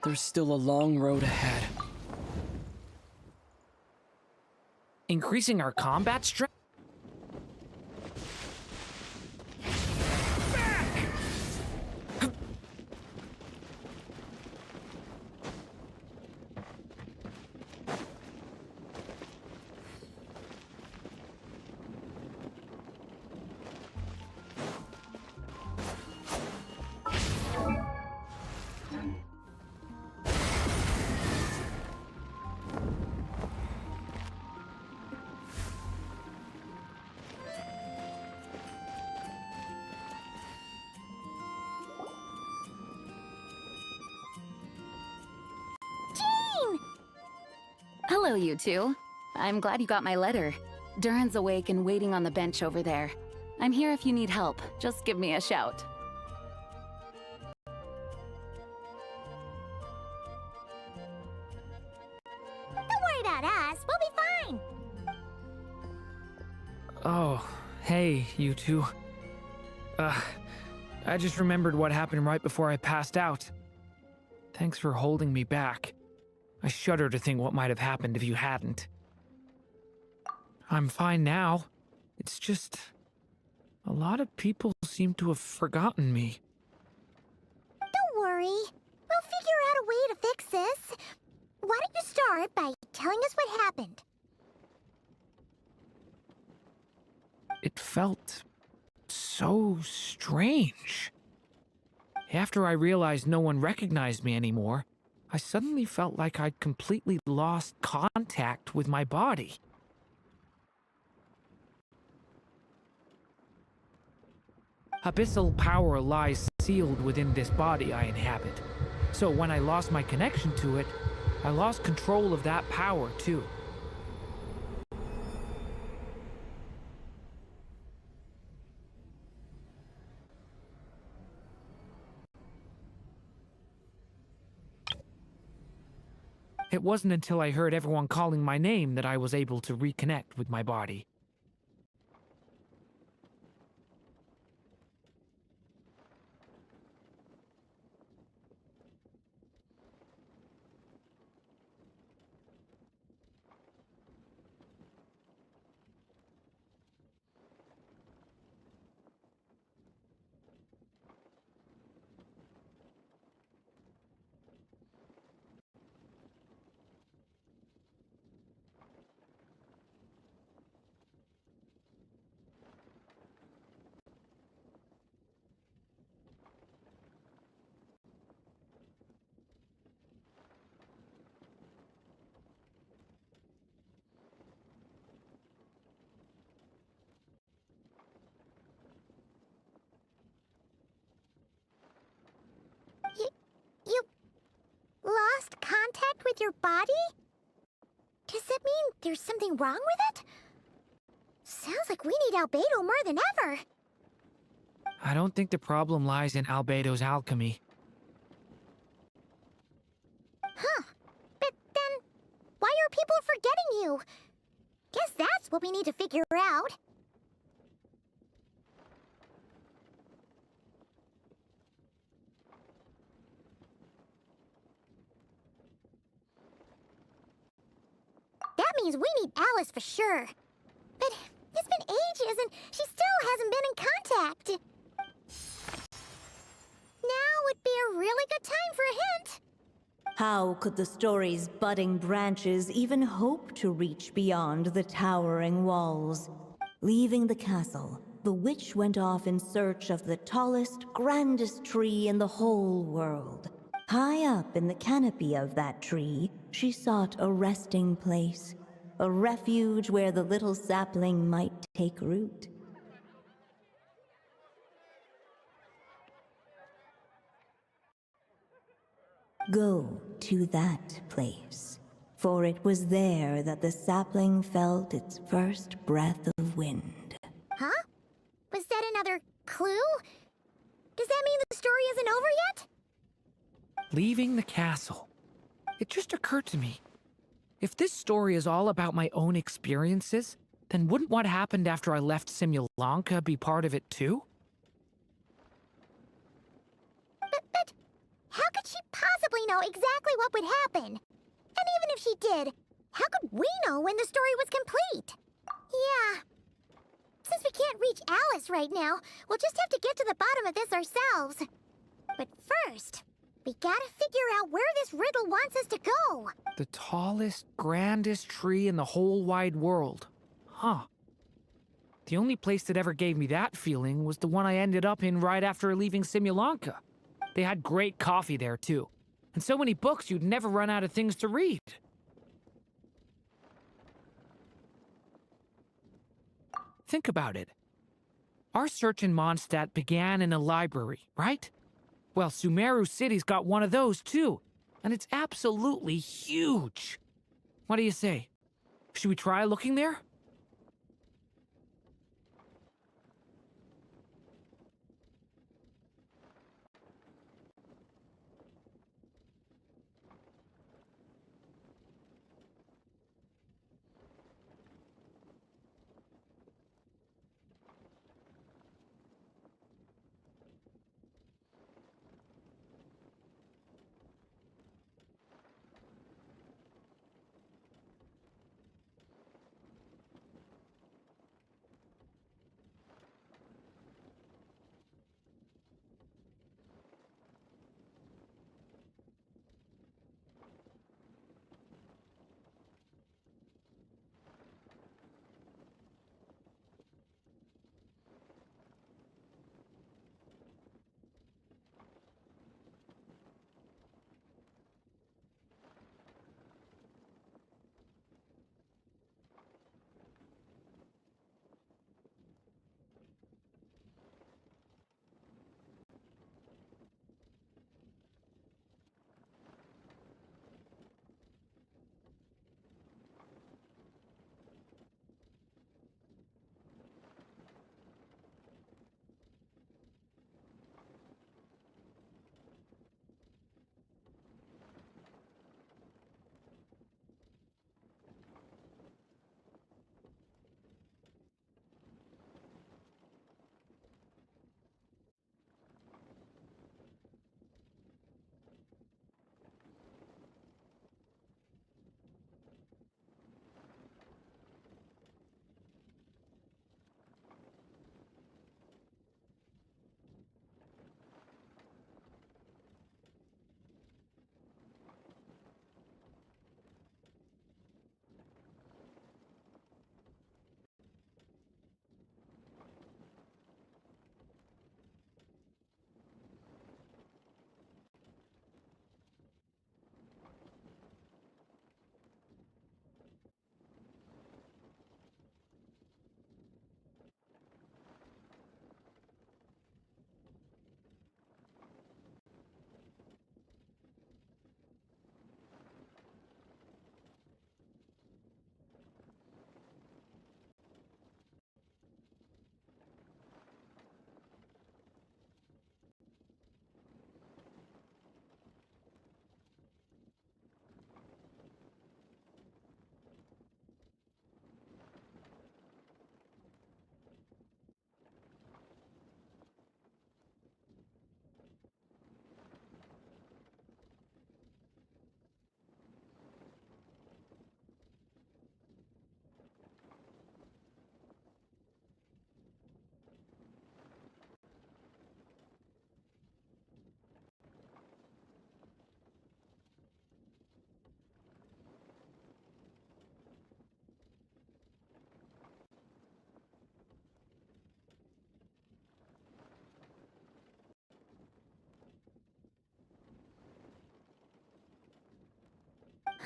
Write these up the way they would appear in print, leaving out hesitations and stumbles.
There's still a long road ahead. Increasing our combat strength? Hello, you two. I'm glad you got my letter. Durin's awake and waiting on the bench over there. I'm here if you need help. Just give me a shout. Don't worry about us. We'll be fine. Oh, hey, you two. I just remembered what happened right before I passed out. Thanks for holding me back. I shudder to think what might have happened if you hadn't. I'm fine now. It's just... a lot of people seem to have forgotten me. Don't worry. We'll figure out a way to fix this. Why don't you start by telling us what happened? It felt so strange. After I realized no one recognized me anymore, I suddenly felt like I'd completely lost contact with my body. Abyssal power lies sealed within this body I inhabit. So when I lost my connection to it, I lost control of that power too. It wasn't until I heard everyone calling my name that I was able to reconnect with my body. You lost contact with your body? Does that mean there's something wrong with it? Sounds like we need Albedo more than ever. I don't think the problem lies in Albedo's alchemy. Huh. But then, why are people forgetting you? Guess that's what we need to figure out. That means we need Alice for sure. But it's been ages and she still hasn't been in contact. Now would be a really good time for a hint. How could the story's budding branches even hope to reach beyond the towering walls? Leaving the castle, the witch went off in search of the tallest, grandest tree in the whole world. High up in the canopy of that tree, she sought a resting place, a refuge where the little sapling might take root. Go to that place, for it was there that the sapling felt its first breath of wind. Huh? Was that another clue? Does that mean the story isn't over yet? Leaving the castle. It just occurred to me. If this story is all about my own experiences, then wouldn't what happened after I left Simulanka be part of it too? But how could she possibly really know exactly what would happen. And even if she did, how could we know when the story was complete? Yeah. Since we can't reach Alice right now, we'll just have to get to the bottom of this ourselves. But first, we gotta figure out where this riddle wants us to go. The tallest, grandest tree in the whole wide world. Huh. The only place that ever gave me that feeling was the one I ended up in right after leaving Simulanka. They had great coffee there, too. And so many books you'd never run out of things to read. Think about it. Our search in Mondstadt began in a library, right? Well, Sumeru City's got one of those, too. And it's absolutely huge. What do you say? Should we try looking there?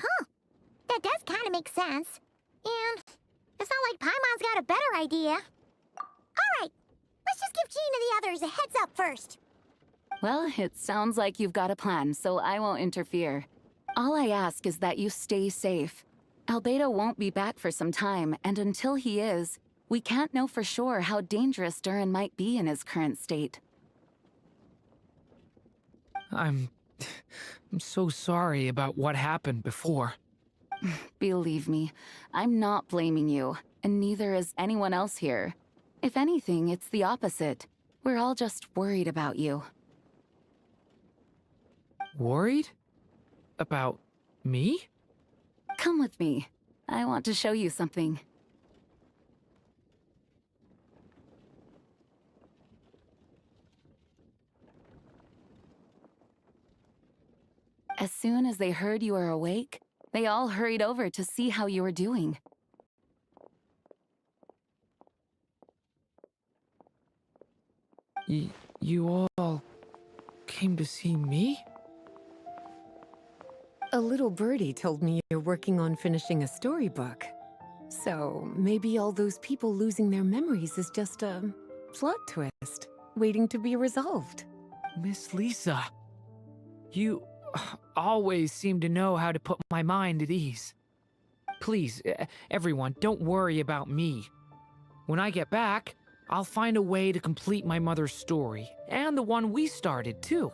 Huh. That does kind of make sense. And it's not like Paimon's got a better idea. Alright, let's just give Jean and the others a heads up first. Well, it sounds like you've got a plan, so I won't interfere. All I ask is that you stay safe. Albedo won't be back for some time, and until he is, we can't know for sure how dangerous Durin might be in his current state. I'm so sorry about what happened before. Believe me, I'm not blaming you, and neither is anyone else here. If anything, it's the opposite. We're all just worried about you. Worried? About me? Come with me. I want to show you something. As soon as they heard you were awake, they all hurried over to see how you were doing. You all came to see me? A little birdie told me you're working on finishing a storybook. So maybe all those people losing their memories is just a plot twist, waiting to be resolved. Miss Lisa, you always seem to know how to put my mind at ease. Please, everyone, don't worry about me. When I get back, I'll find a way to complete my mother's story, and the one we started, too.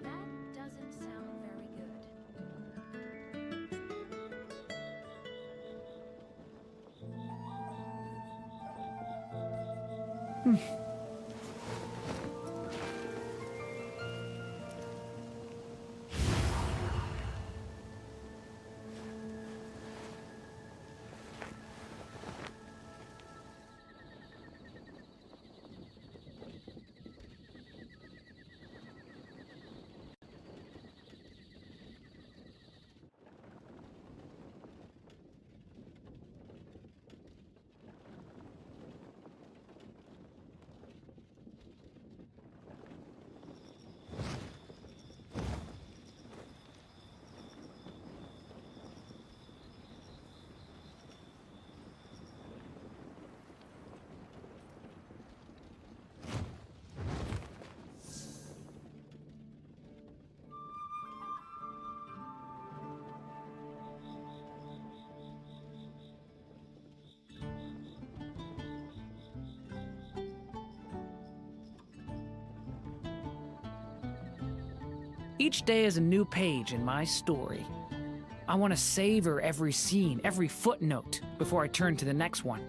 That doesn't sound very good. Each day is a new page in my story. I want to savor every scene, every footnote, before I turn to the next one.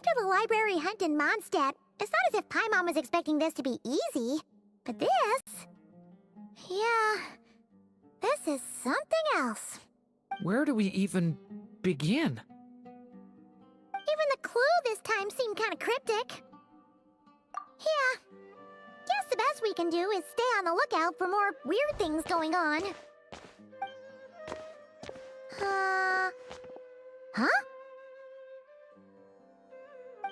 After the library hunt in Mondstadt, it's not as if Paimon was expecting this to be easy. But this... yeah... this is something else. Where do we even begin? Even the clue this time seemed kind of cryptic. Yeah. Guess the best we can do is stay on the lookout for more weird things going on. Huh?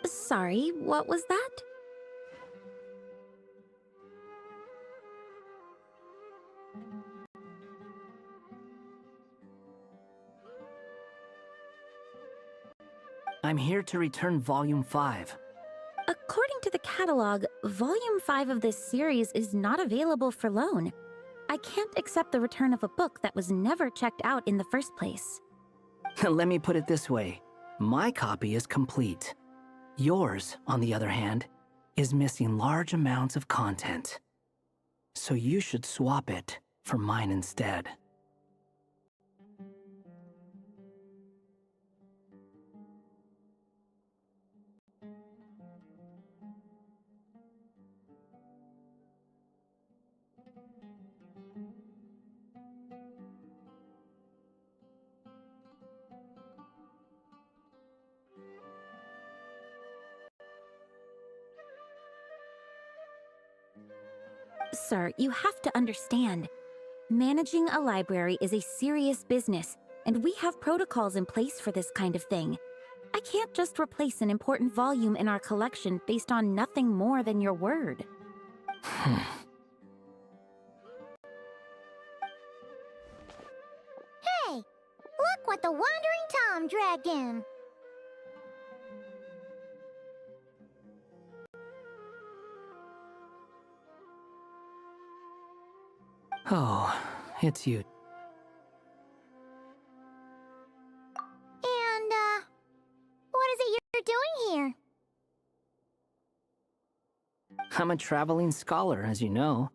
Sorry, what was that? I'm here to return Volume 5. According to the catalog, Volume 5 of this series is not available for loan. I can't accept the return of a book that was never checked out in the first place. Let me put it this way. My copy is complete. Yours, on the other hand, is missing large amounts of content. So you should swap it for mine instead. Sir, you have to understand. Managing a library is a serious business, and we have protocols in place for this kind of thing. I can't just replace an important volume in our collection based on nothing more than your word. Hey! Look what the Wandering Tom dragged in! Oh, it's you. And, what is it you're doing here? I'm a traveling scholar, as you know.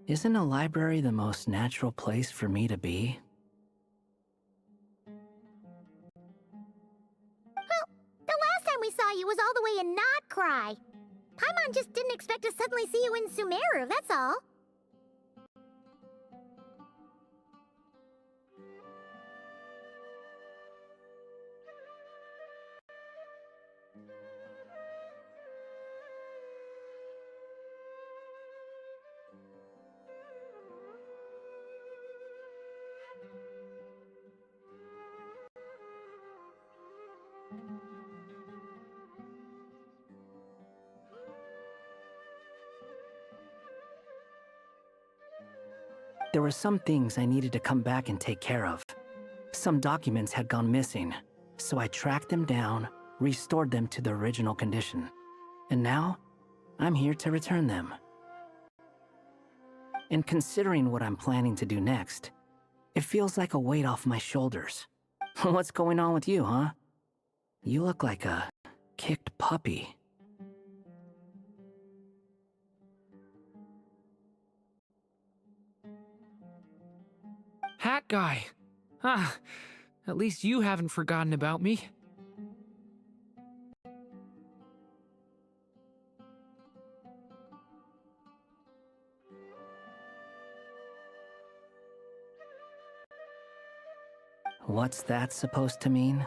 Isn't a library the most natural place for me to be? Well, the last time we saw you was all the way in Notcry. Paimon just didn't expect to suddenly see you in Sumeru, that's all. There were some things I needed to come back and take care of. Some documents had gone missing, so I tracked them down, restored them to the original condition. And now, I'm here to return them. And considering what I'm planning to do next, it feels like a weight off my shoulders. What's going on with you, huh? You look like a kicked puppy. Hat guy. Ah, at least you haven't forgotten about me. What's that supposed to mean?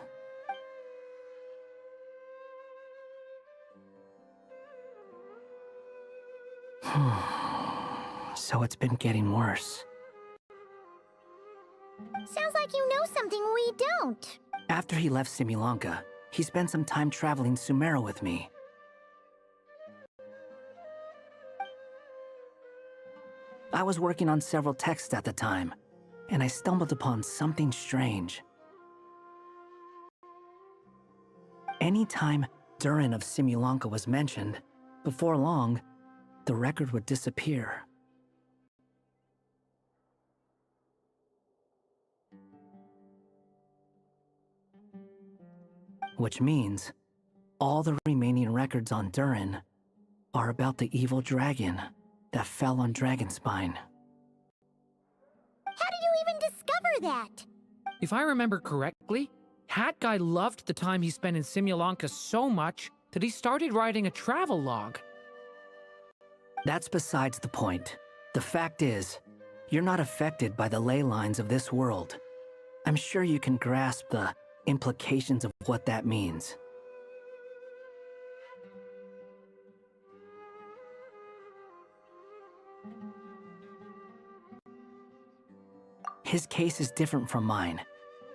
So it's been getting worse. Sounds like you know something we don't. After he left Similanka, he spent some time traveling Sumeru with me. I was working on several texts at the time, and I stumbled upon something strange. Anytime Durin of Similanka was mentioned, before long, the record would disappear. Which means, all the remaining records on Durin are about the evil dragon that fell on Dragonspine. How did you even discover that? If I remember correctly, Hat Guy loved the time he spent in Simulanka so much that he started writing a travel log. That's besides the point. The fact is, you're not affected by the ley lines of this world. I'm sure you can grasp the implications of what that means. His case is different from mine.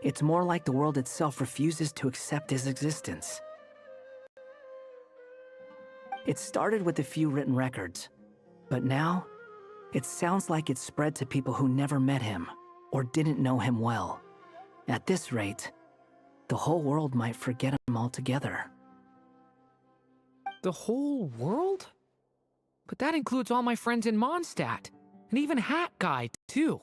It's more like the world itself refuses to accept his existence. It started with a few written records, but now, it sounds like it's spread to people who never met him or didn't know him well. At this rate, the whole world might forget him altogether. The whole world? But that includes all my friends in Mondstadt, and even Hat Guy, too.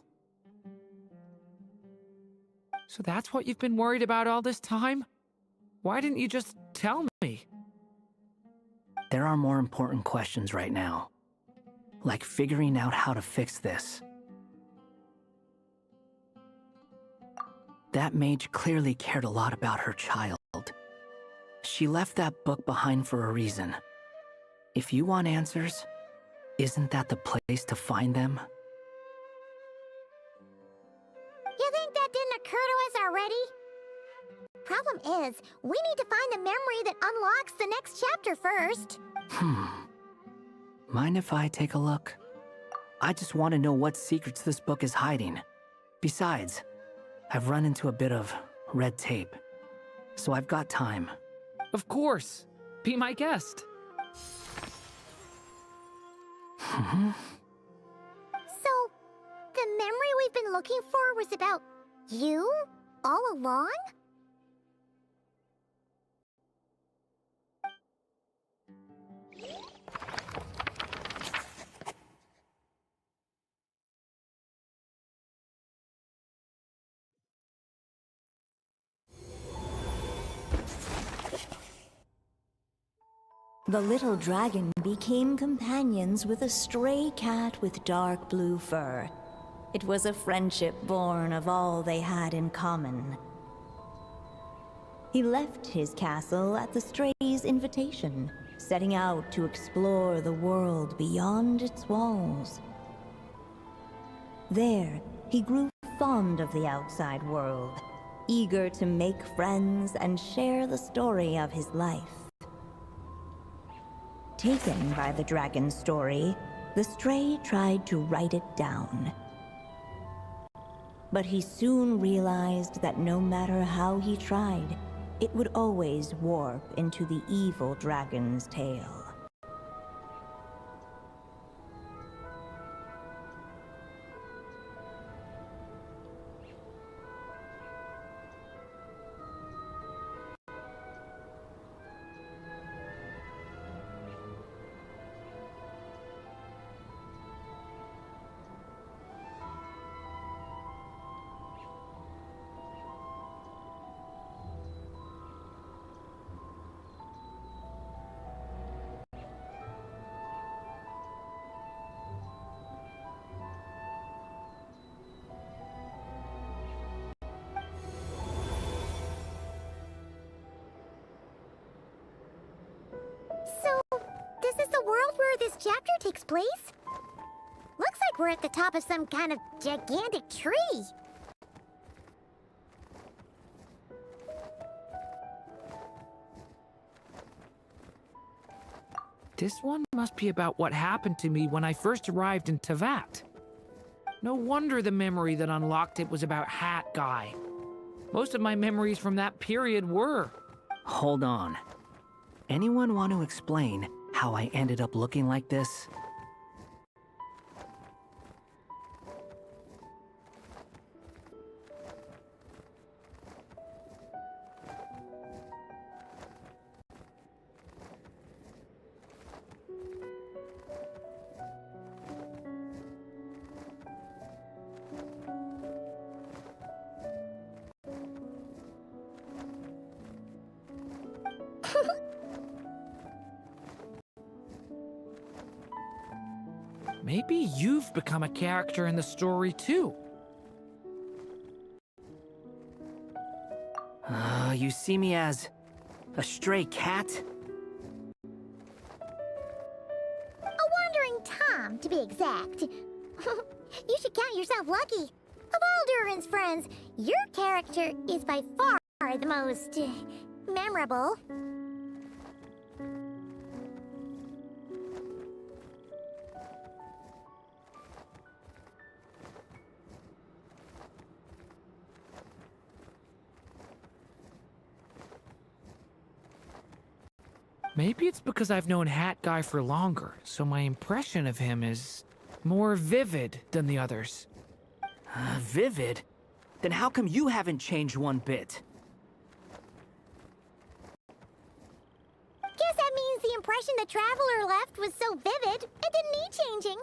So that's what you've been worried about all this time? Why didn't you just tell me? There are more important questions right now, like figuring out how to fix this. That mage clearly cared a lot about her child. She left that book behind for a reason. If you want answers, isn't that the place to find them? You think that didn't occur to us already? Problem is, we need to find the memory that unlocks the next chapter first. Mind if I take a look? I just want to know what secrets this book is hiding. Besides, I've run into a bit of red tape, so I've got time. Of course. Be my guest. So, the memory we've been looking for was about you? All along? The little dragon became companions with a stray cat with dark blue fur. It was a friendship born of all they had in common. He left his castle at the stray's invitation, setting out to explore the world beyond its walls. There, he grew fond of the outside world, eager to make friends and share the story of his life. Taken by the dragon's story, the stray tried to write it down. But he soon realized that no matter how he tried, it would always warp into the evil dragon's tale. So, this is the world where this chapter takes place? Looks like we're at the top of some kind of gigantic tree. This one must be about what happened to me when I first arrived in Tevat. No wonder the memory that unlocked it was about Hat Guy. Most of my memories from that period were. Hold on. Anyone want to explain how I ended up looking like this? Maybe you've become a character in the story too. You see me as a stray cat? A wandering Tom, to be exact. You should count yourself lucky. Of all Durin's friends, your character is by far the most memorable. Maybe it's because I've known Hat Guy for longer, so my impression of him is more vivid than the others. Vivid? Then how come you haven't changed one bit? Guess that means the impression the Traveler left was so vivid, it didn't need changing.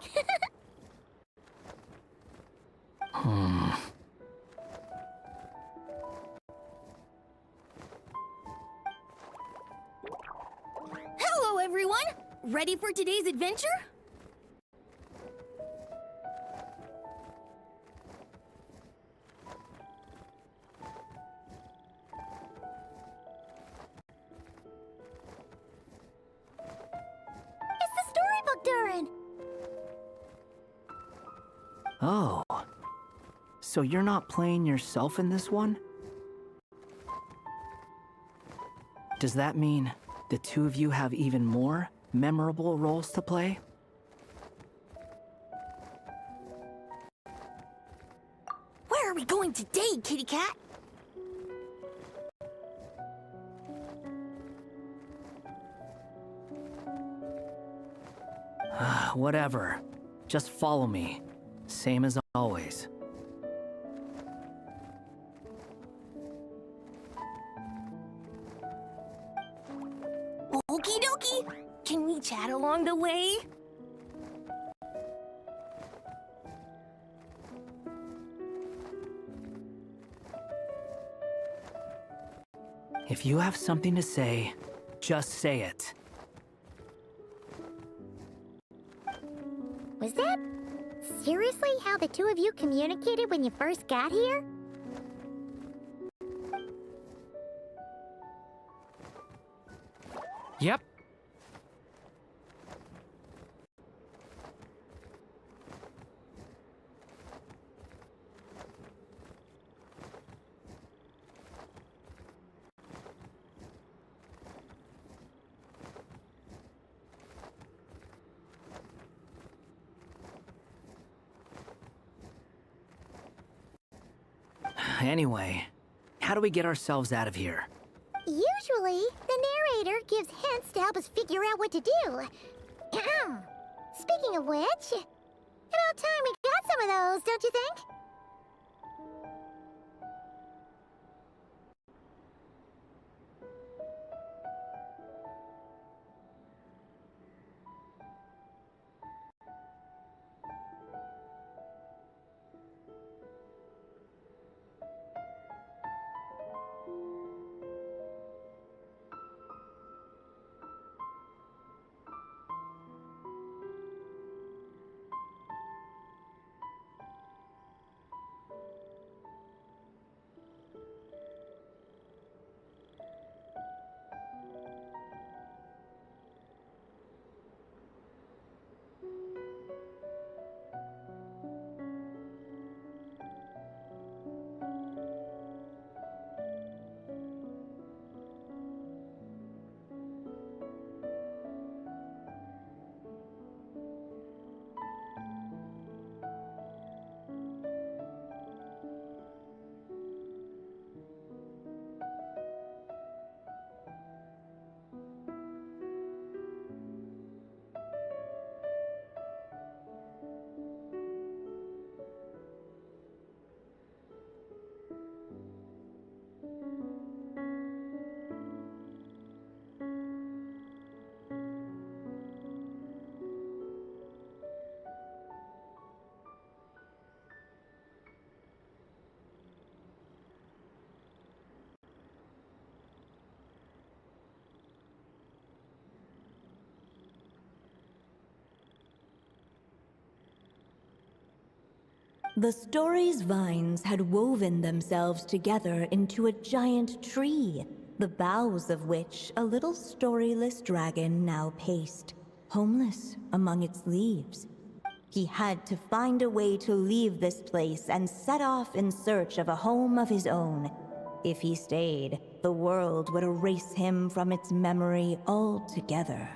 Hello, everyone! Ready for today's adventure? It's the storybook, Durin! Oh. So you're not playing yourself in this one? Does that mean the two of you have even more memorable roles to play? Where are we going today, kitty cat? Whatever. Just follow me. Same as always. Okie dokie! Can we chat along the way? If you have something to say, just say it. Was that seriously how the two of you communicated when you first got here? Yep. Anyway, how do we get ourselves out of here? Usually, the narrator gives hints to help us figure out what to do. Speaking of which, about time we got some of those, don't you think? The story's vines had woven themselves together into a giant tree, the boughs of which a little storyless dragon now paced, homeless among its leaves. He had to find a way to leave this place and set off in search of a home of his own. If he stayed, the world would erase him from its memory altogether.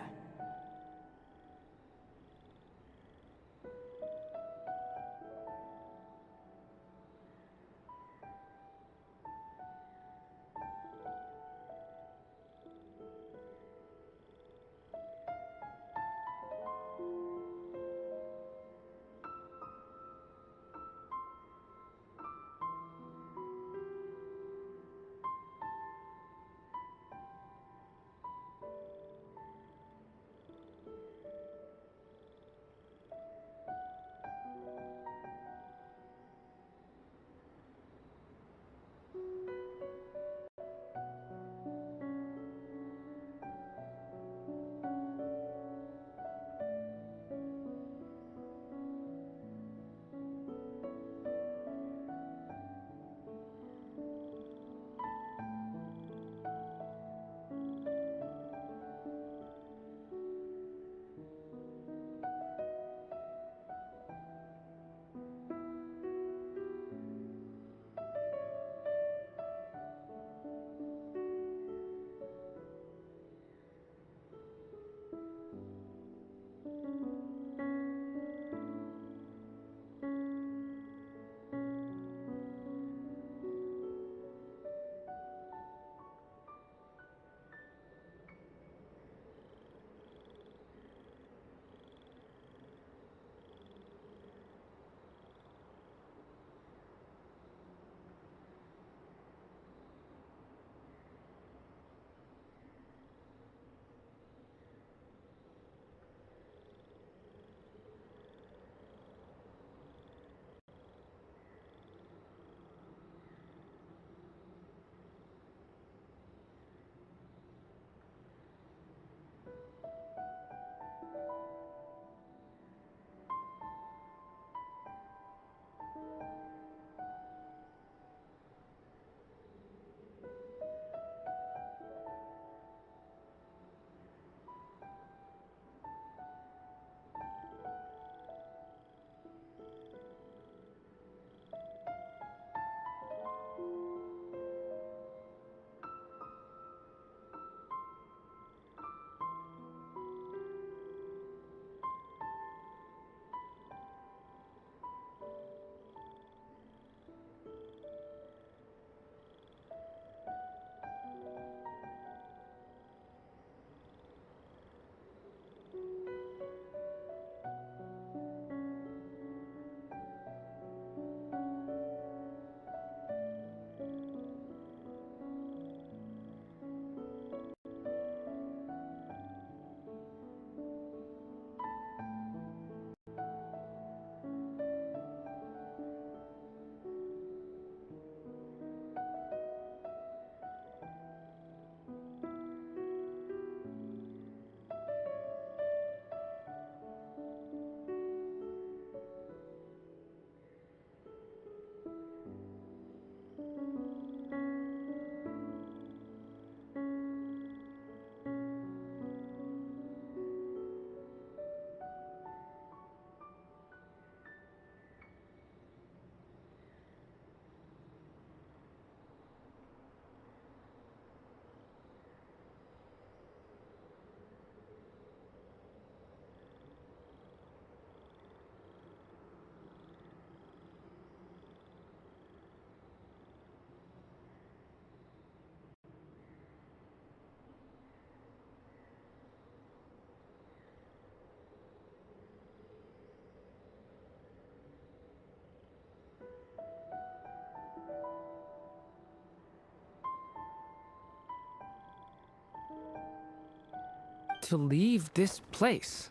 To leave this place.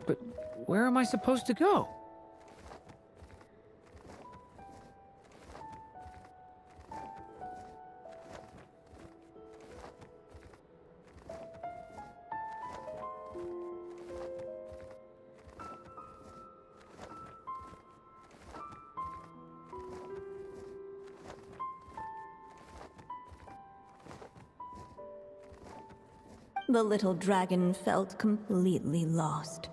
But where am I supposed to go? The little dragon felt completely lost.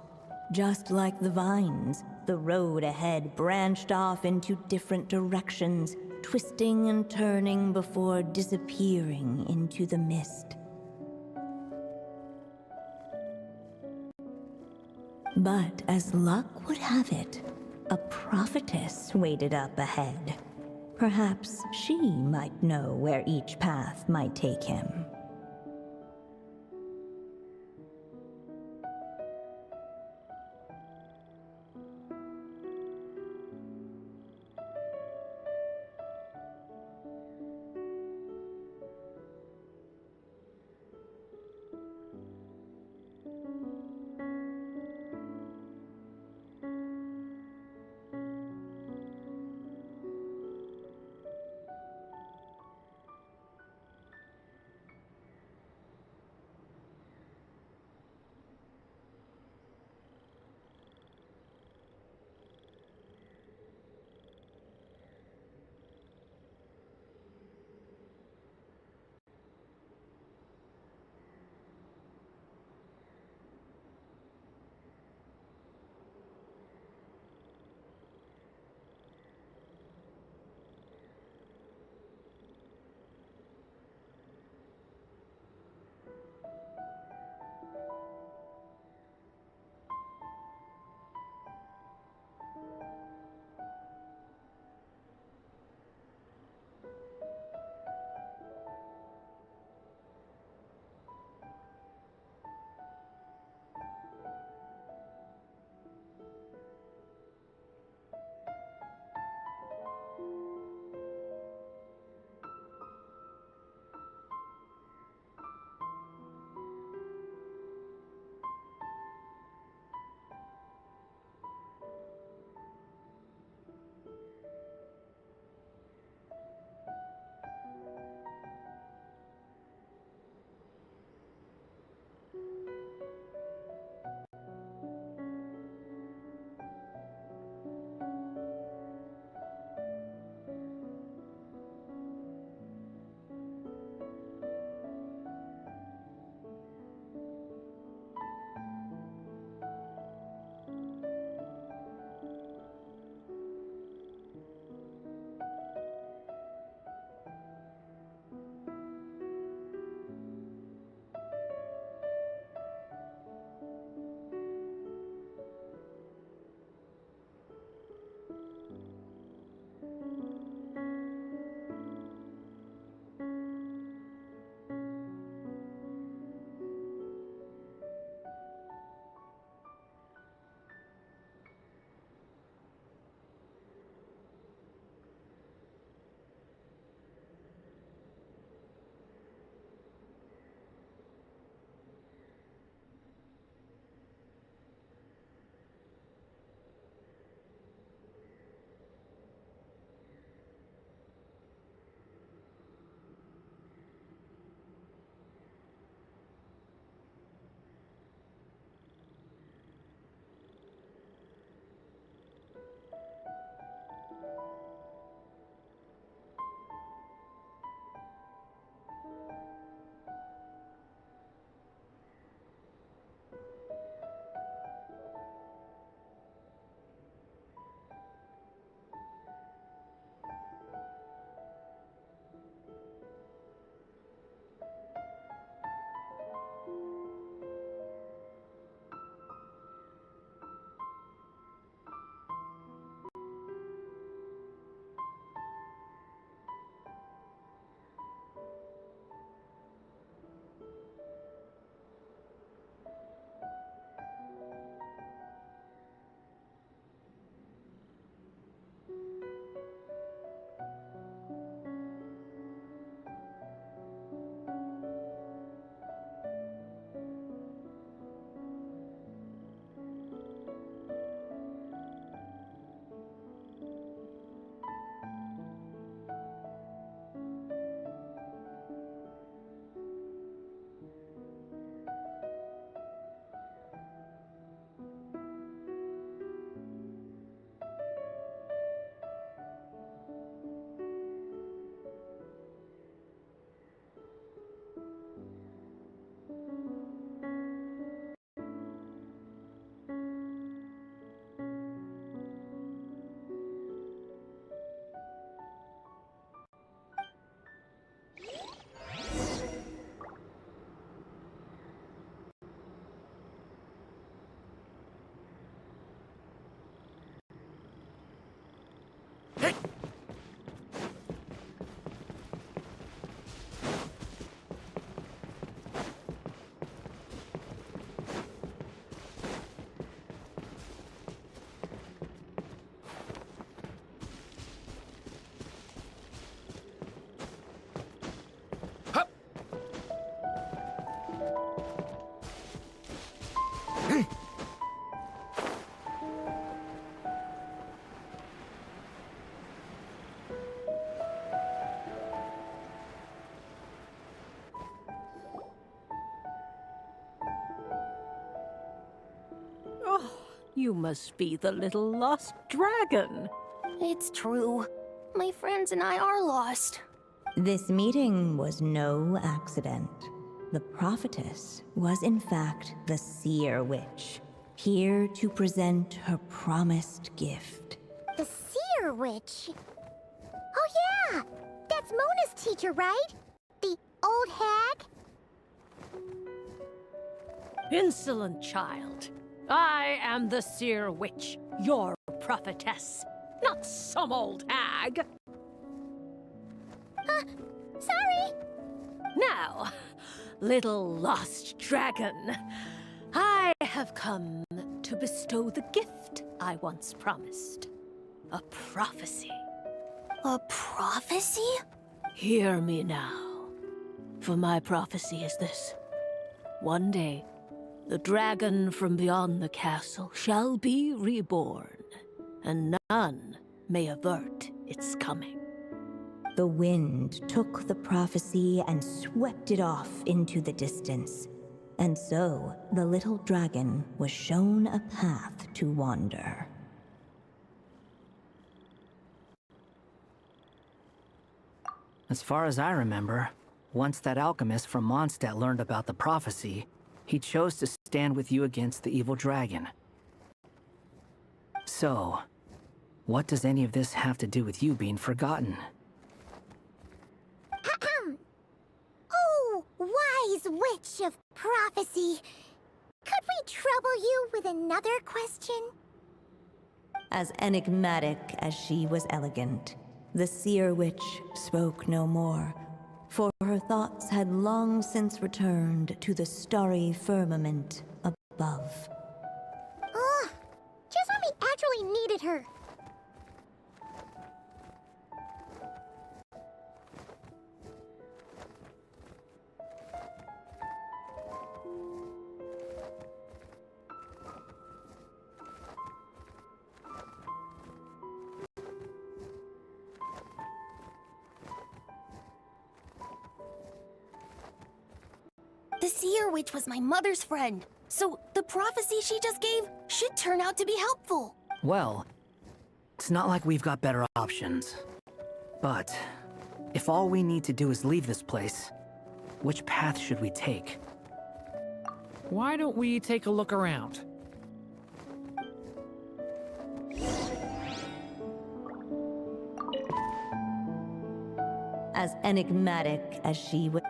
Just like the vines, the road ahead branched off into different directions, twisting and turning before disappearing into the mist. But as luck would have it, a prophetess waited up ahead. Perhaps she might know where each path might take him. You must be the little lost dragon. It's true. My friends and I are lost. This meeting was no accident. The prophetess was in fact the seer witch, here to present her promised gift. The seer witch? Oh yeah! That's Mona's teacher, right? The old hag? Insolent child. I am the seer witch, your prophetess, not some old hag. Sorry! Now, little lost dragon, I have come to bestow the gift I once promised. A prophecy. A prophecy? Hear me now, for my prophecy is this. One day, the dragon from beyond the castle shall be reborn, and none may avert its coming. The wind took the prophecy and swept it off into the distance. And so, the little dragon was shown a path to wander. As far as I remember, once that alchemist from Mondstadt learned about the prophecy, he chose to stand with you against the evil dragon. So, what does any of this have to do with you being forgotten? Oh, wise witch of prophecy. Could we trouble you with another question? As enigmatic as she was elegant, the seer witch spoke no more, for her thoughts had long since returned to the starry firmament above. Ugh, just when we actually needed her. The seer witch was my mother's friend, so the prophecy she just gave should turn out to be helpful. Well, it's not like we've got better options. But, if all we need to do is leave this place, which path should we take? Why don't we take a look around? As enigmatic as she was.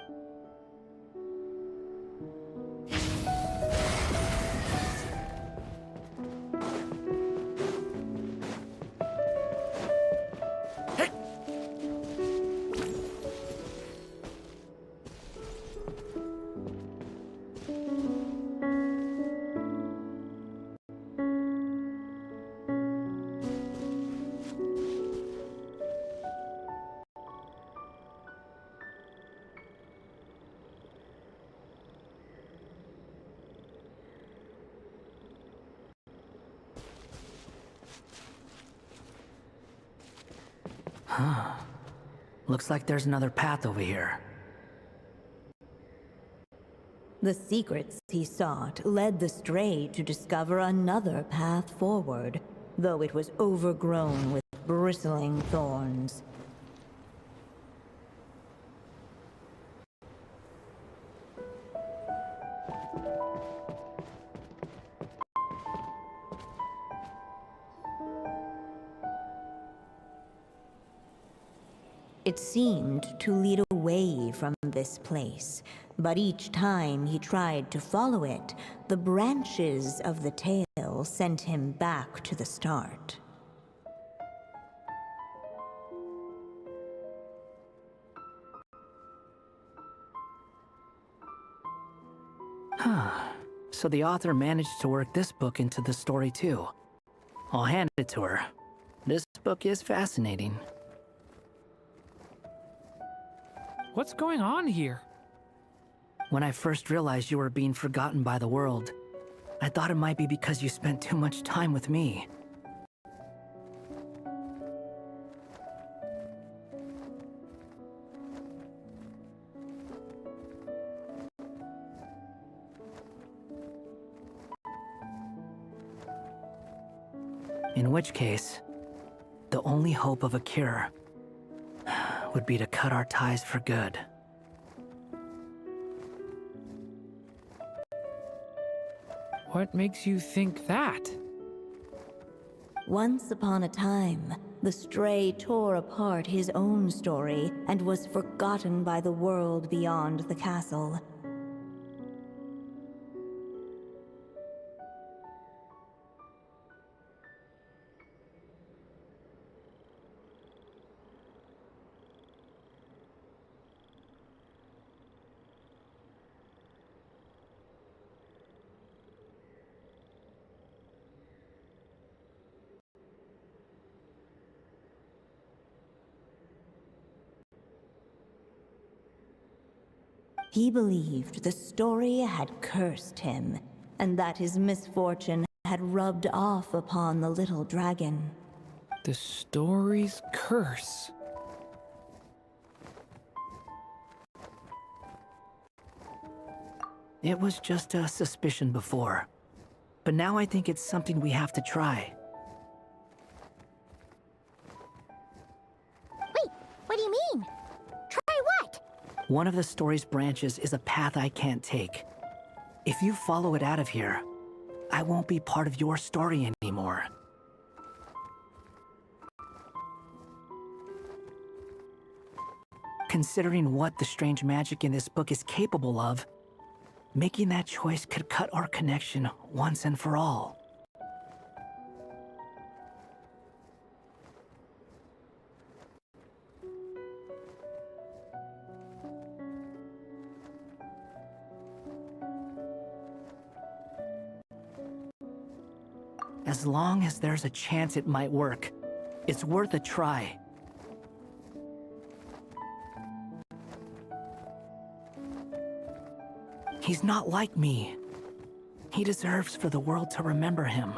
Looks like there's another path over here. The secrets he sought led the stray to discover another path forward, though it was overgrown with bristling thorns. It seemed to lead away from this place, but each time he tried to follow it, the branches of the tail sent him back to the start. So the author managed to work this book into the story too. I'll hand it to her. This book is fascinating. What's going on here? When I first realized you were being forgotten by the world, I thought it might be because you spent too much time with me. In which case, the only hope of a cure would be to cut our ties for good. What makes you think that? Once upon a time, the stray tore apart his own story and was forgotten by the world beyond the castle. He believed the story had cursed him, and that his misfortune had rubbed off upon the little dragon. The story's curse. It was just a suspicion before, but now I think it's something we have to try. Wait, what do you mean? Try what? One of the story's branches is a path I can't take. If you follow it out of here, I won't be part of your story anymore. Considering what the strange magic in this book is capable of, making that choice could cut our connection once and for all. As long as there's a chance it might work, it's worth a try. He's not like me. He deserves for the world to remember him.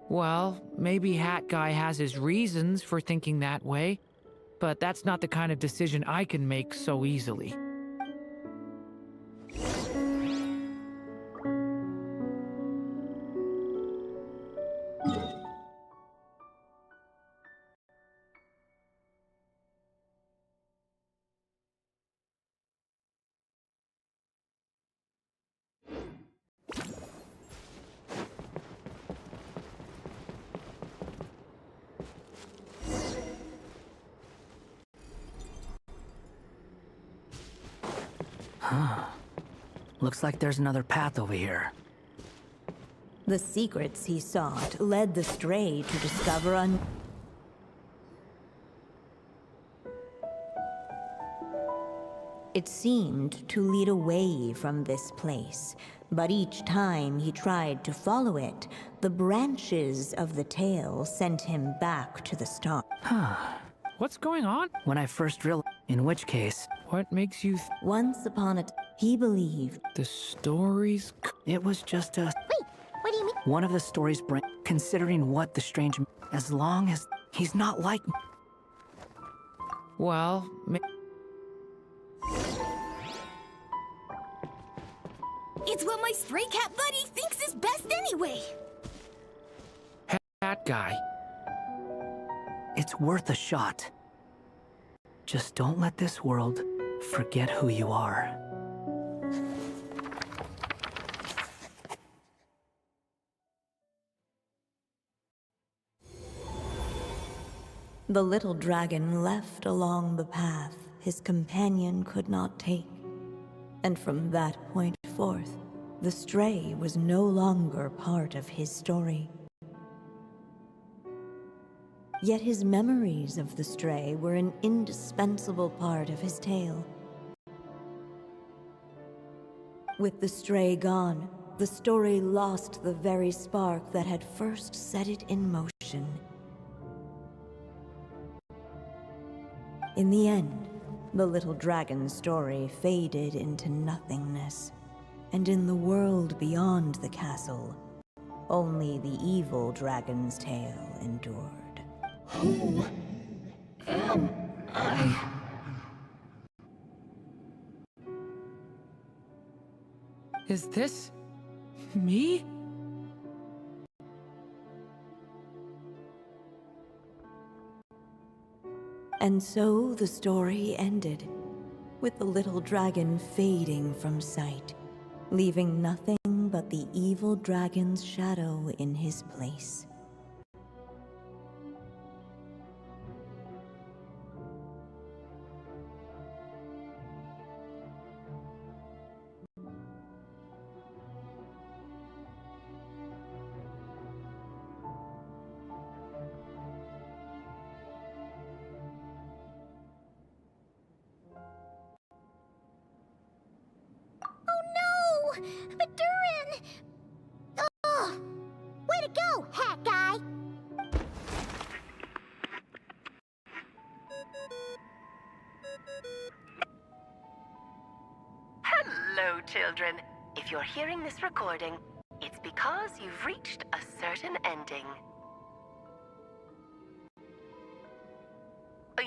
Well, maybe Hat Guy has his reasons for thinking that way, but that's not the kind of decision I can make so easily. Looks like there's another path over here. The secrets he sought led the stray to discover It seemed to lead away from this place, but each time he tried to follow it, the branches of the tail sent him back to the start. What's going on? When I first realized, in which case, What makes you Once upon a time, he believed the story's it was just a... Wait, what do you mean? One of the story's considering what the strange... As long as he's not like... Well, It's what my stray cat buddy thinks is best anyway. Hat Guy. It's worth a shot. Just don't let this world forget who you are. the little dragon left along the path his companion could not take. And from that point forth, the stray was no longer part of his story. Yet his memories of the stray were an indispensable part of his tale. With the stray gone, the story lost the very spark that had first set it in motion. In the end, the little dragon's story faded into nothingness, and in the world beyond the castle, only the evil dragon's tale endured. Who am I? Is this me? And so the story ended, with the little dragon fading from sight, leaving nothing but the evil dragon's shadow in his place. But Durin! Oh! Way to go, hat guy! Hello, children. If you're hearing this recording, it's because you've reached a certain ending.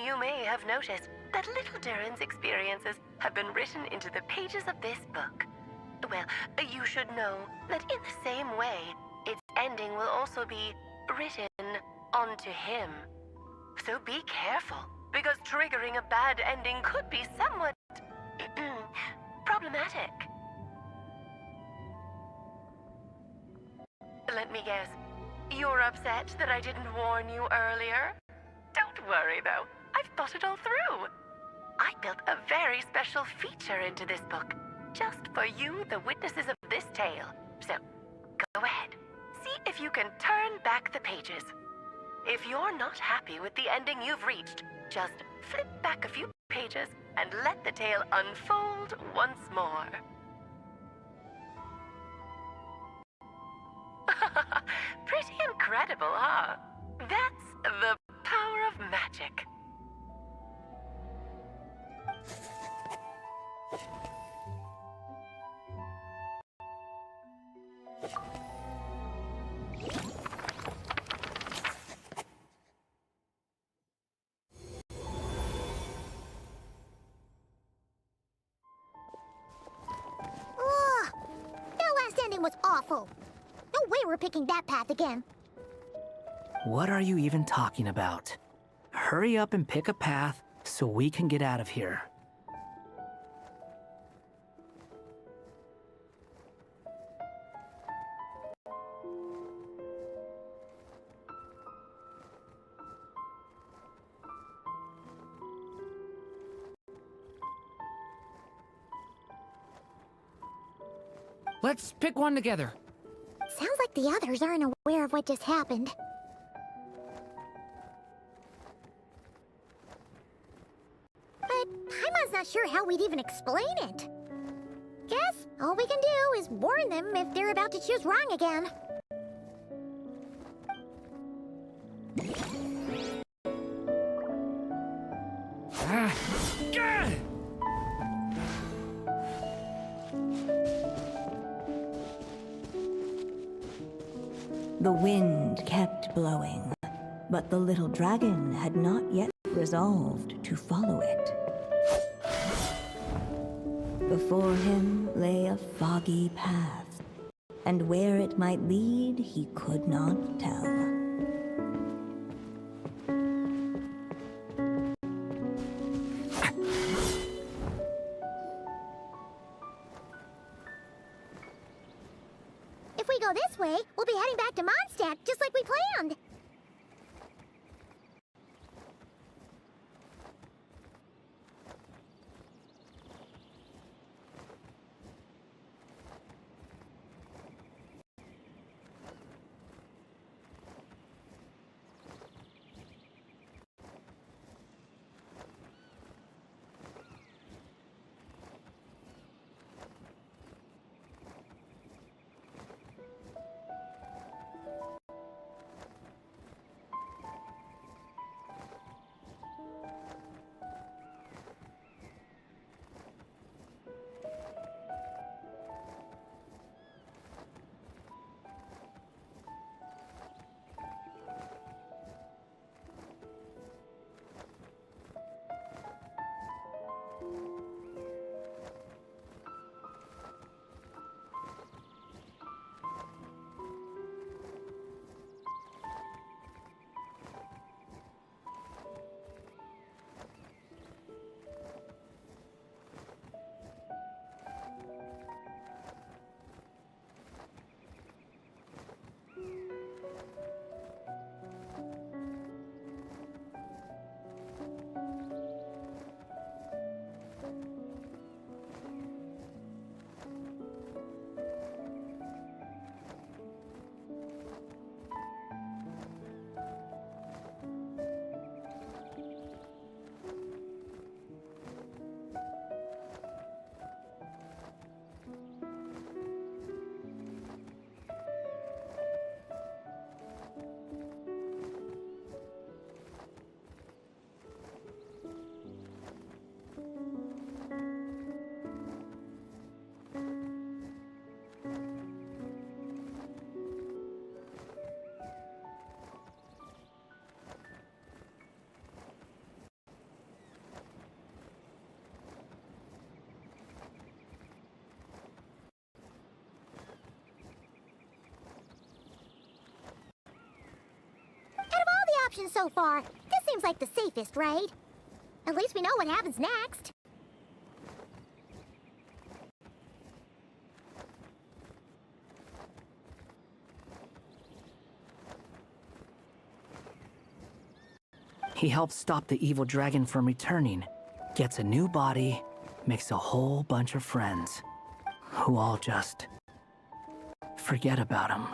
You may have noticed that little Durin's experiences have been written into the pages of this book. Well, you should know that in the same way, its ending will also be written onto him. So be careful, because triggering a bad ending could be somewhat problematic. Let me guess, you're upset that I didn't warn you earlier? Don't worry, though. I've thought it all through. I built a very special feature into this book, just for you, the witnesses of this tale. So, go ahead. See if you can turn back the pages. If you're not happy with the ending you've reached, just flip back a few pages and let the tale unfold once more. Pretty incredible, huh? That's the power of magic. Ugh! That last ending was awful. No way we're picking that path again. What are you even talking about? Hurry up and pick a path so we can get out of here. Let's pick one together. Sounds like the others aren't aware of what just happened. But Paimon's not sure how we'd even explain it. Guess all we can do is warn them if they're about to choose wrong again. The wind kept blowing, but the little dragon had not yet resolved to follow it. Before him lay a foggy path, and where it might lead he could not tell. If we go this way, we'll be heading back to Mondstadt, just like we planned. options so far. This seems like the safest, right? At least we know what happens next. He helps stop the evil dragon from returning, gets a new body, makes a whole bunch of friends, who all just forget about him.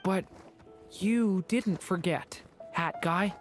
But you didn't forget, Hat Guy.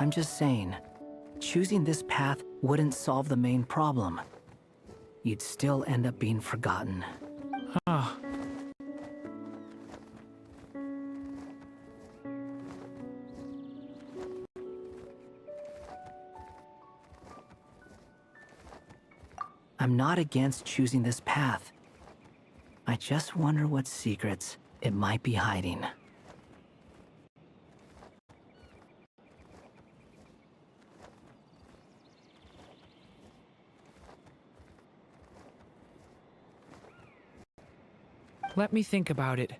I'm just saying, choosing this path wouldn't solve the main problem. You'd still end up being forgotten. Huh. I'm not against choosing this path. I just wonder what secrets it might be hiding. Let me think about it.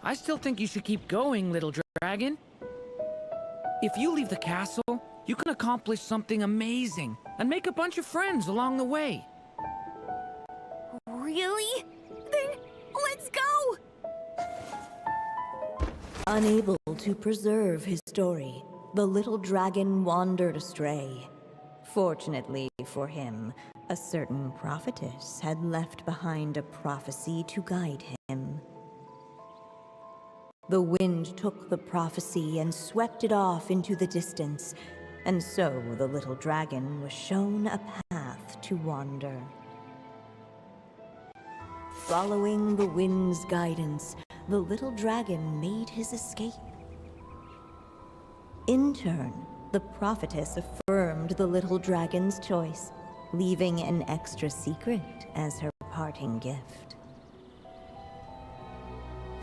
I still think you should keep going, little dragon. If you leave the castle, you can accomplish something amazing and make a bunch of friends along the way. Really? Then let's go! Unable to preserve his story, the little dragon wandered astray. Fortunately for him, a certain prophetess had left behind a prophecy to guide him. The wind took the prophecy and swept it off into the distance, and so the little dragon was shown a path to wander. Following the wind's guidance, the little dragon made his escape. In turn, the prophetess affirmed the little dragon's choice, leaving an extra secret as her parting gift.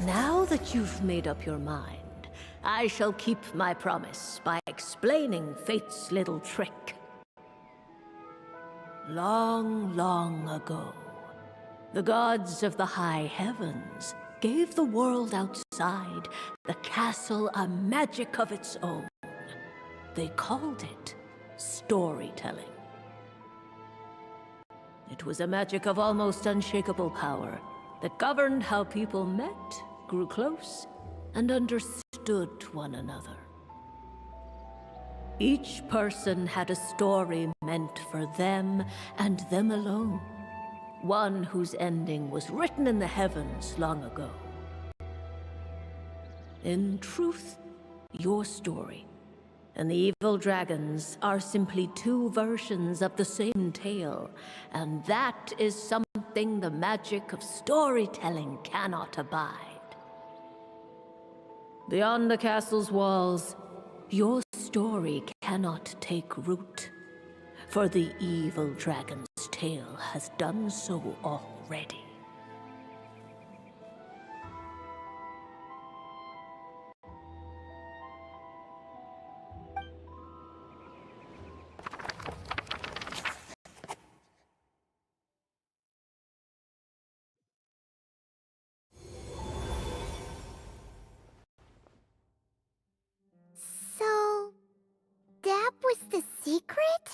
Now that you've made up your mind, I shall keep my promise by explaining Fate's little trick. Long, long ago, the gods of the high heavens gave the world outside the castle a magic of its own. They called it storytelling. It was a magic of almost unshakable power that governed how people met, grew close, and understood one another. Each person had a story meant for them and them alone, one whose ending was written in the heavens long ago. In truth, your story and the evil dragons are simply two versions of the same tale, and that is something the magic of storytelling cannot abide. Beyond the castle's walls, your story cannot take root, for the evil dragon's tale has done so already. secret?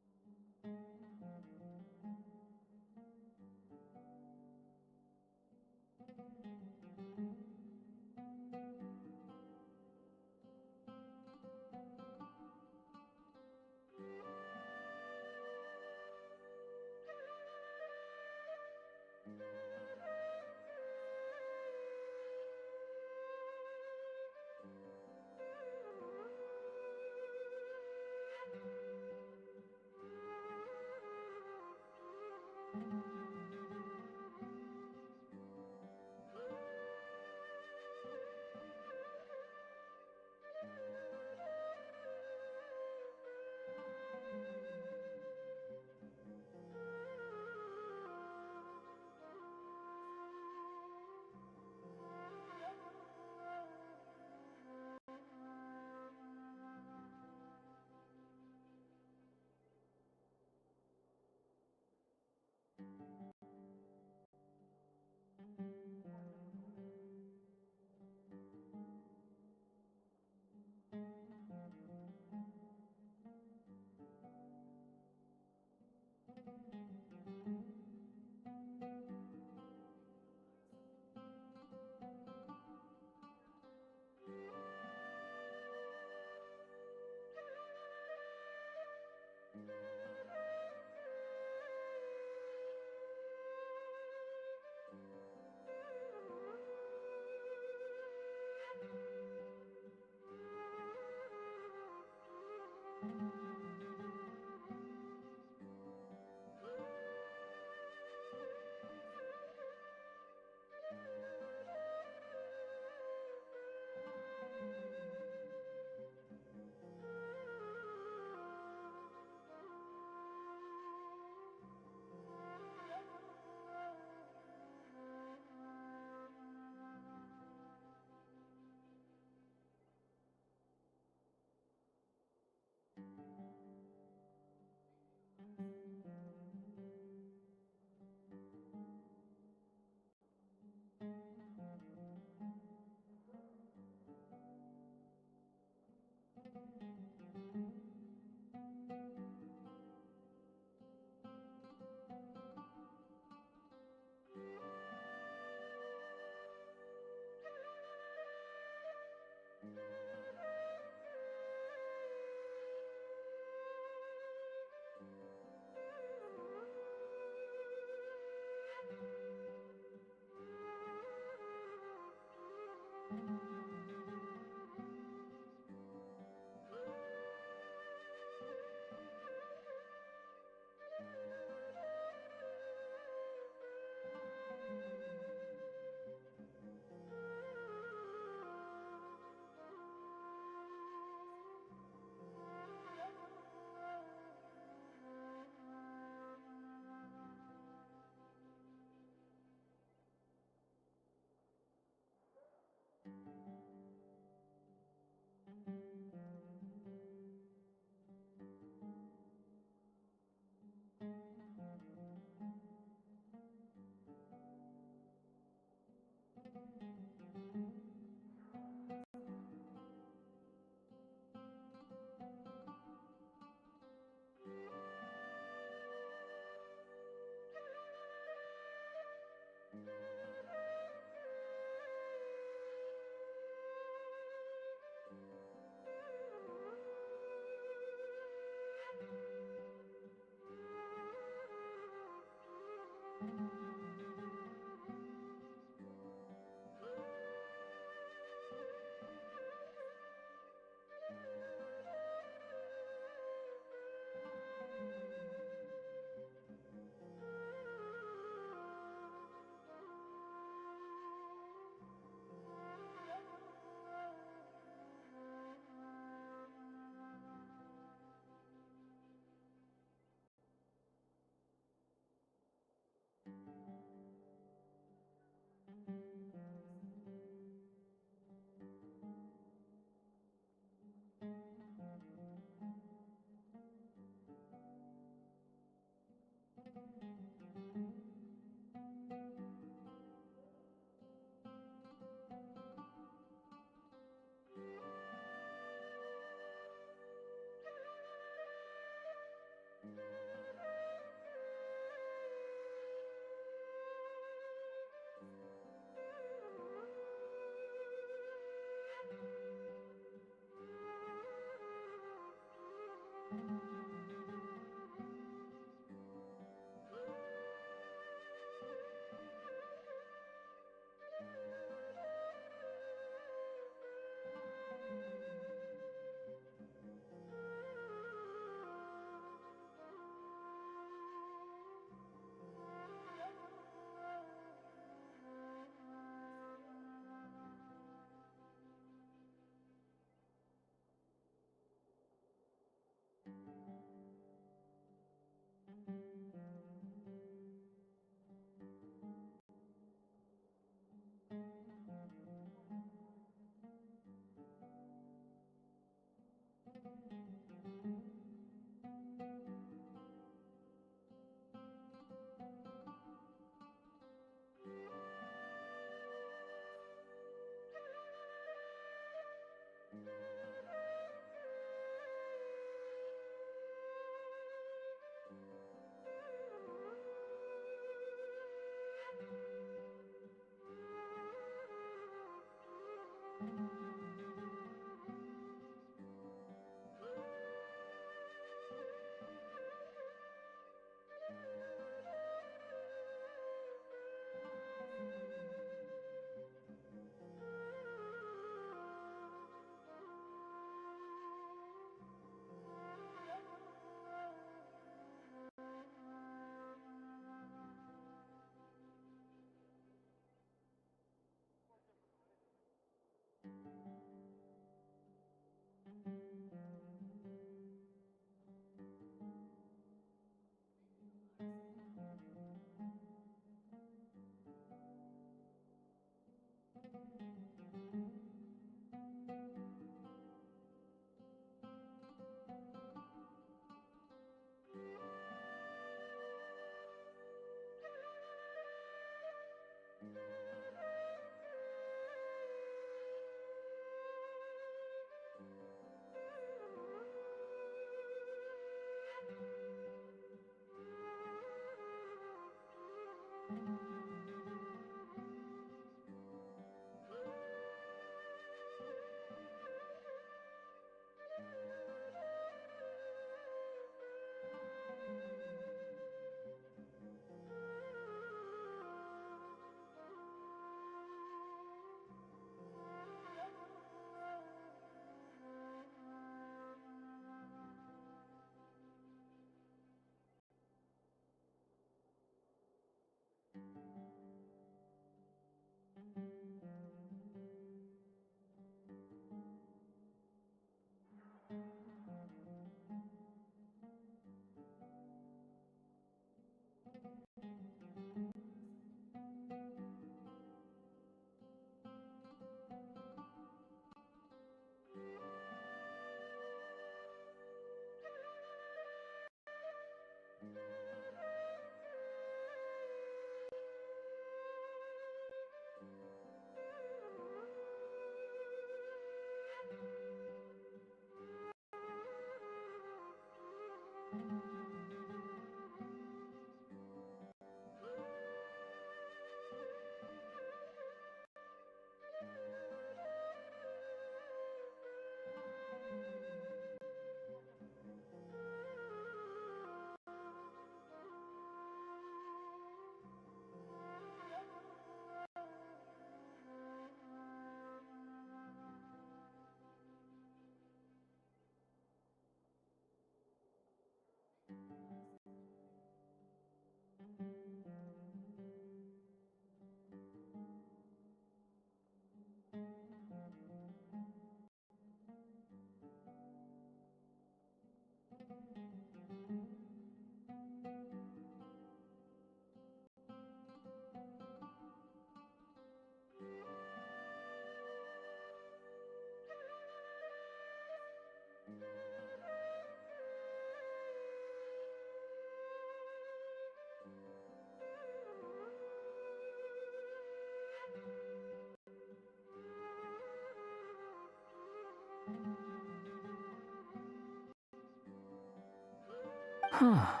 Huh.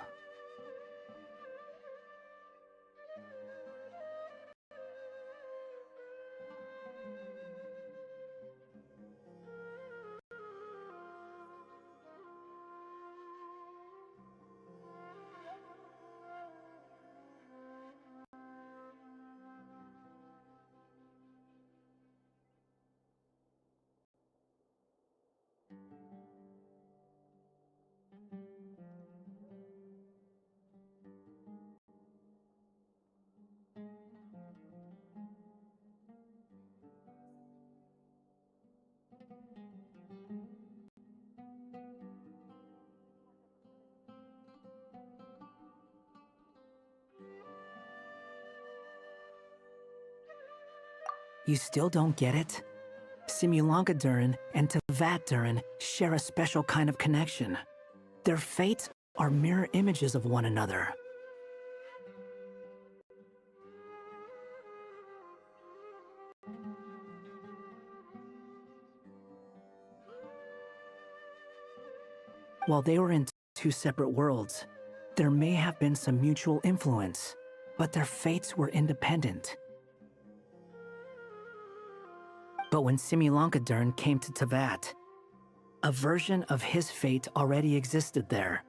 You still don't get it? Simulanka Durin and Tevat Durin share a special kind of connection. Their fates are mirror images of one another. While they were in two separate worlds, there may have been some mutual influence, but their fates were independent. But when Simulanka Durin came to Tevat, a version of his fate already existed there.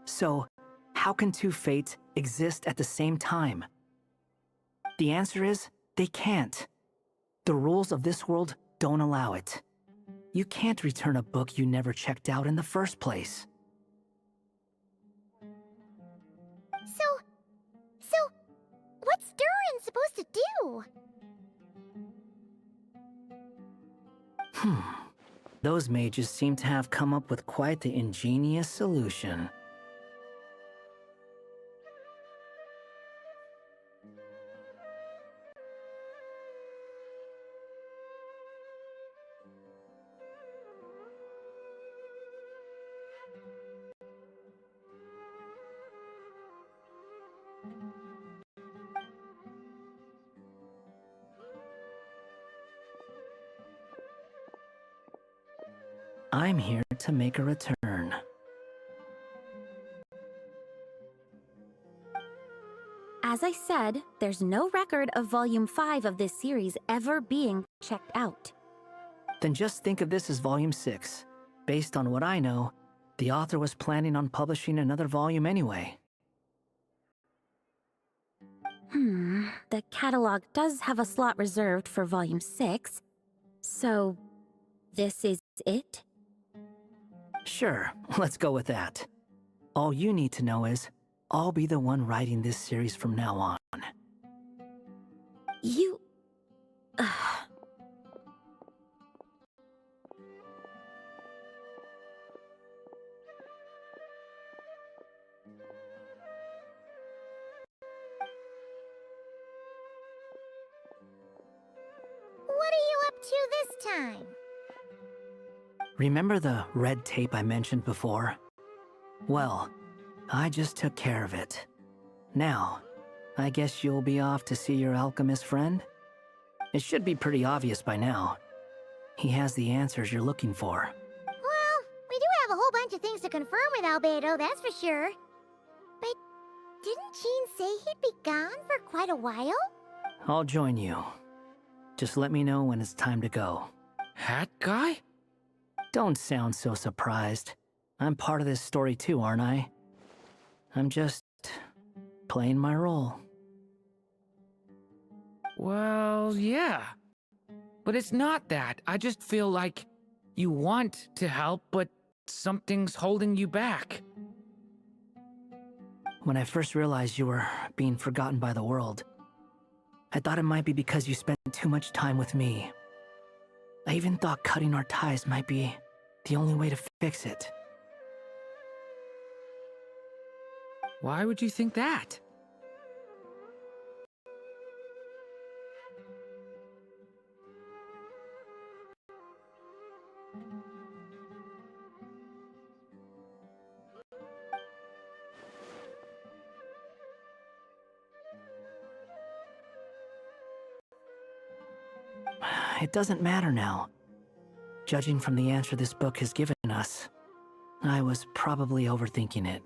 So, how can two fates exist at the same time? The answer is, they can't. The rules of this world don't allow it. You can't return a book you never checked out in the first place. So, what's Durin supposed to do? Those mages seem to have come up with quite the ingenious solution. I'm here to make a return. As I said, there's no record of Volume 5 of this series ever being checked out. Then just think of this as Volume 6. Based on what I know, the author was planning on publishing another volume anyway. The catalog does have a slot reserved for Volume 6. So, this is it? Sure, let's go with that. All you need to know is, I'll be the one writing this series from now on. You... What are you up to this time? Remember the red tape I mentioned before? Well, I just took care of it. Now, I guess you'll be off to see your alchemist friend? It should be pretty obvious by now. He has the answers you're looking for. Well, we do have a whole bunch of things to confirm with Albedo, that's for sure. But didn't Gene say he'd be gone for quite a while? I'll join you. Just let me know when it's time to go. Hat guy? Don't sound so surprised. I'm part of this story too, aren't I? I'm just playing my role. Well, yeah. But it's not that. I just feel like you want to help, but something's holding you back. When I first realized you were being forgotten by the world, I thought it might be because you spent too much time with me. I even thought cutting our ties might be the only way to fix it. Why would you think that? It doesn't matter now. Judging from the answer this book has given us, I was probably overthinking it.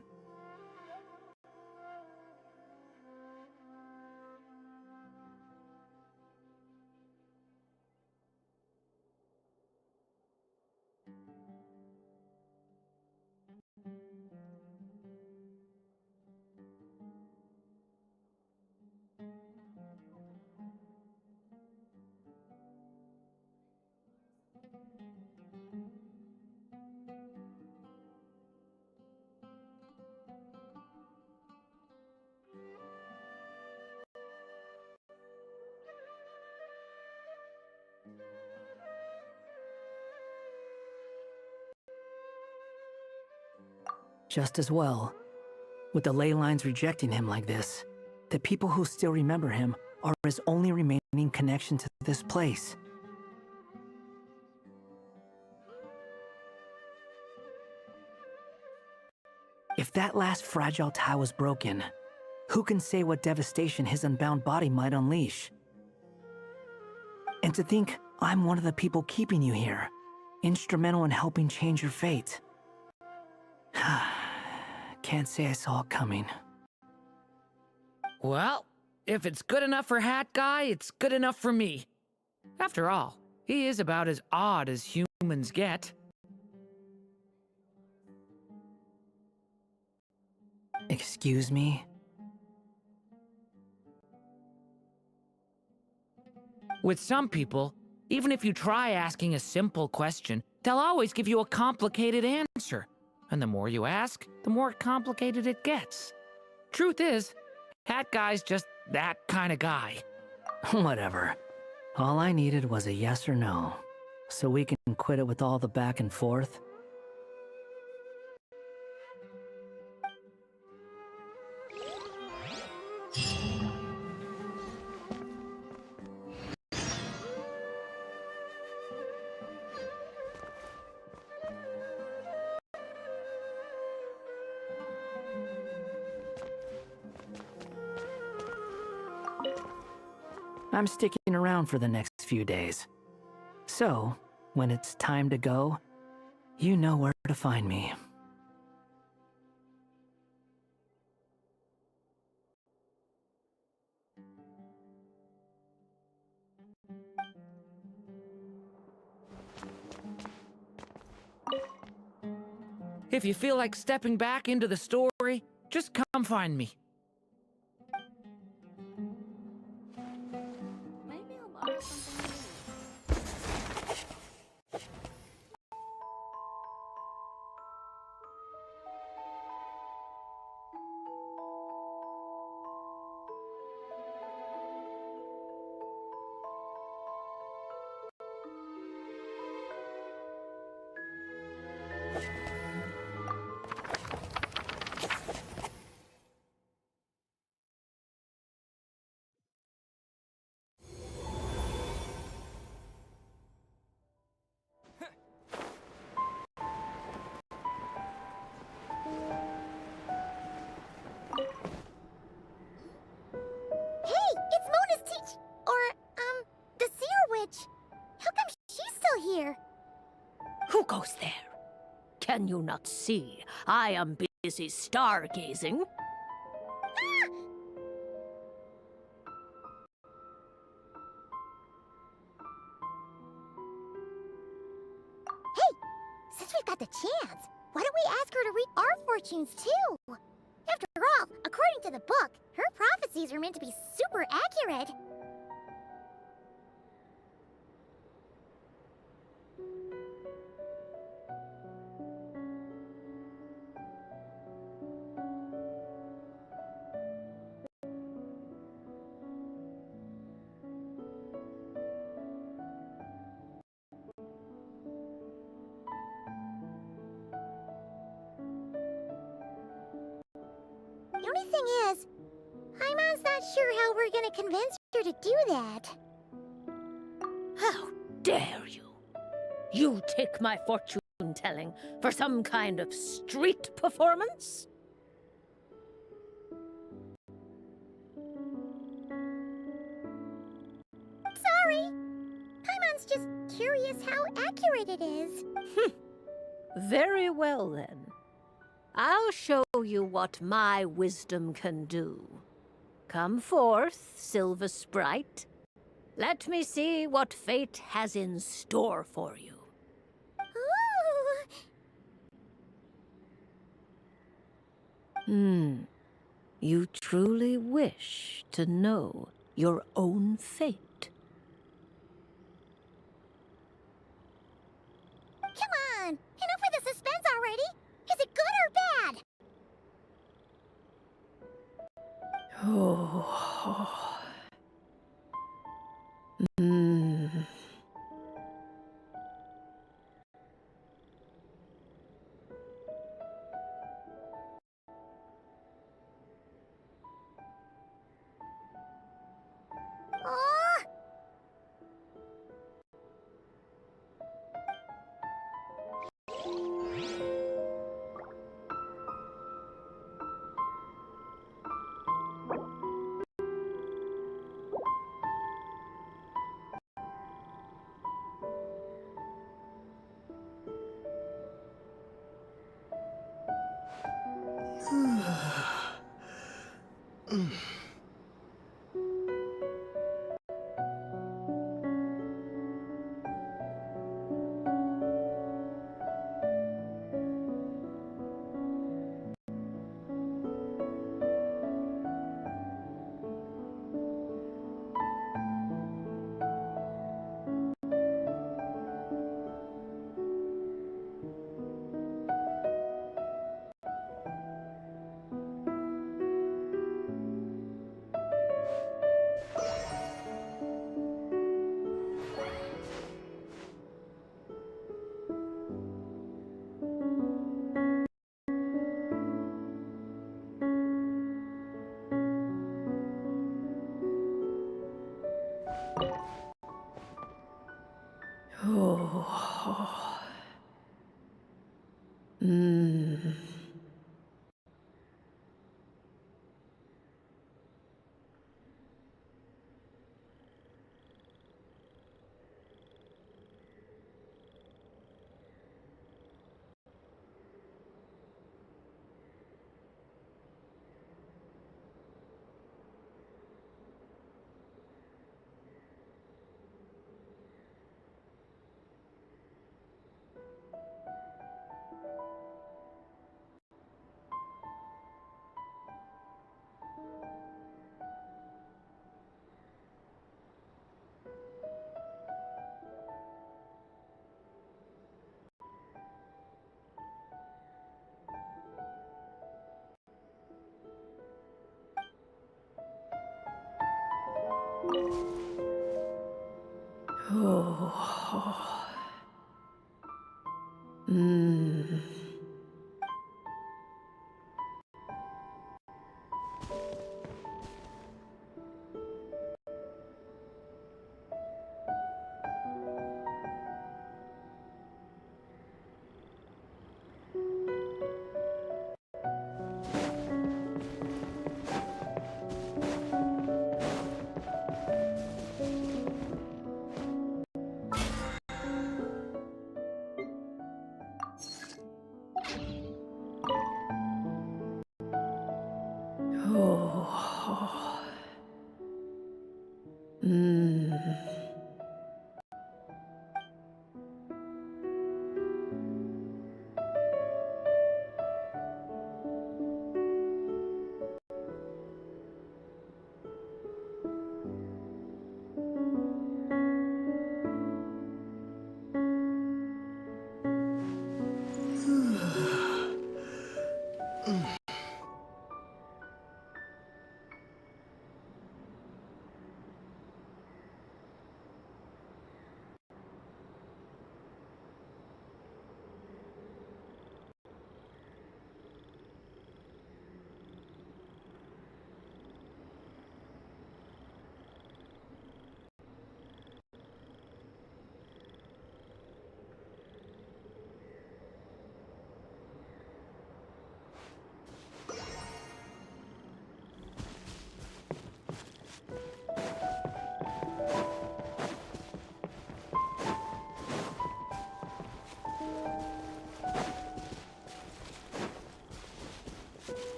Just as well. With the ley lines rejecting him like this, the people who still remember him are his only remaining connection to this place. If that last fragile tie was broken, who can say what devastation his unbound body might unleash? And to think I'm one of the people keeping you here, instrumental in helping change your fate. Can't say I saw it coming. Well, if it's good enough for Hat Guy, it's good enough for me. After all, he is about as odd as humans get. Excuse me? With some people, even if you try asking a simple question, they'll always give you a complicated answer. And the more you ask, the more complicated it gets. Truth is, Hat Guy's just that kind of guy. Whatever. All I needed was a yes or no, so we can quit it with all the back and forth. I'm sticking around for the next few days. So, when it's time to go, you know where to find me. If you feel like stepping back into the story, just come find me. Maybe I'll buy something new. Who goes there? Can you not see? I am busy stargazing. Hey, since we've got the chance, why don't we ask her to read our fortunes too? After all, according to the book, her prophecies are meant to be super accurate. The only thing is, Paimon's not sure how we're gonna convince her to do that. How dare you? You take my fortune-telling for some kind of street performance? Sorry. Paimon's just curious how accurate it is. Very well, then. I'll show you what my wisdom can do. Come forth, Silver Sprite. Let me see what fate has in store for you. Ooh. You truly wish to know your own fate? Come on! Enough with the suspense already! Is it good or bad? Oh. Oh!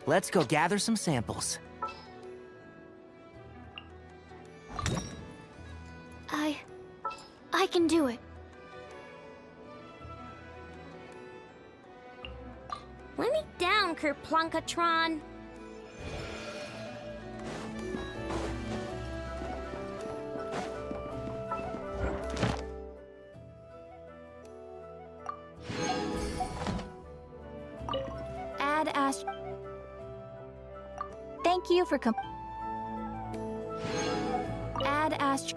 Let's go gather some samples. I can do it. Let me down, Kerplunkatron. Add Ash. Thank you for Add Ash.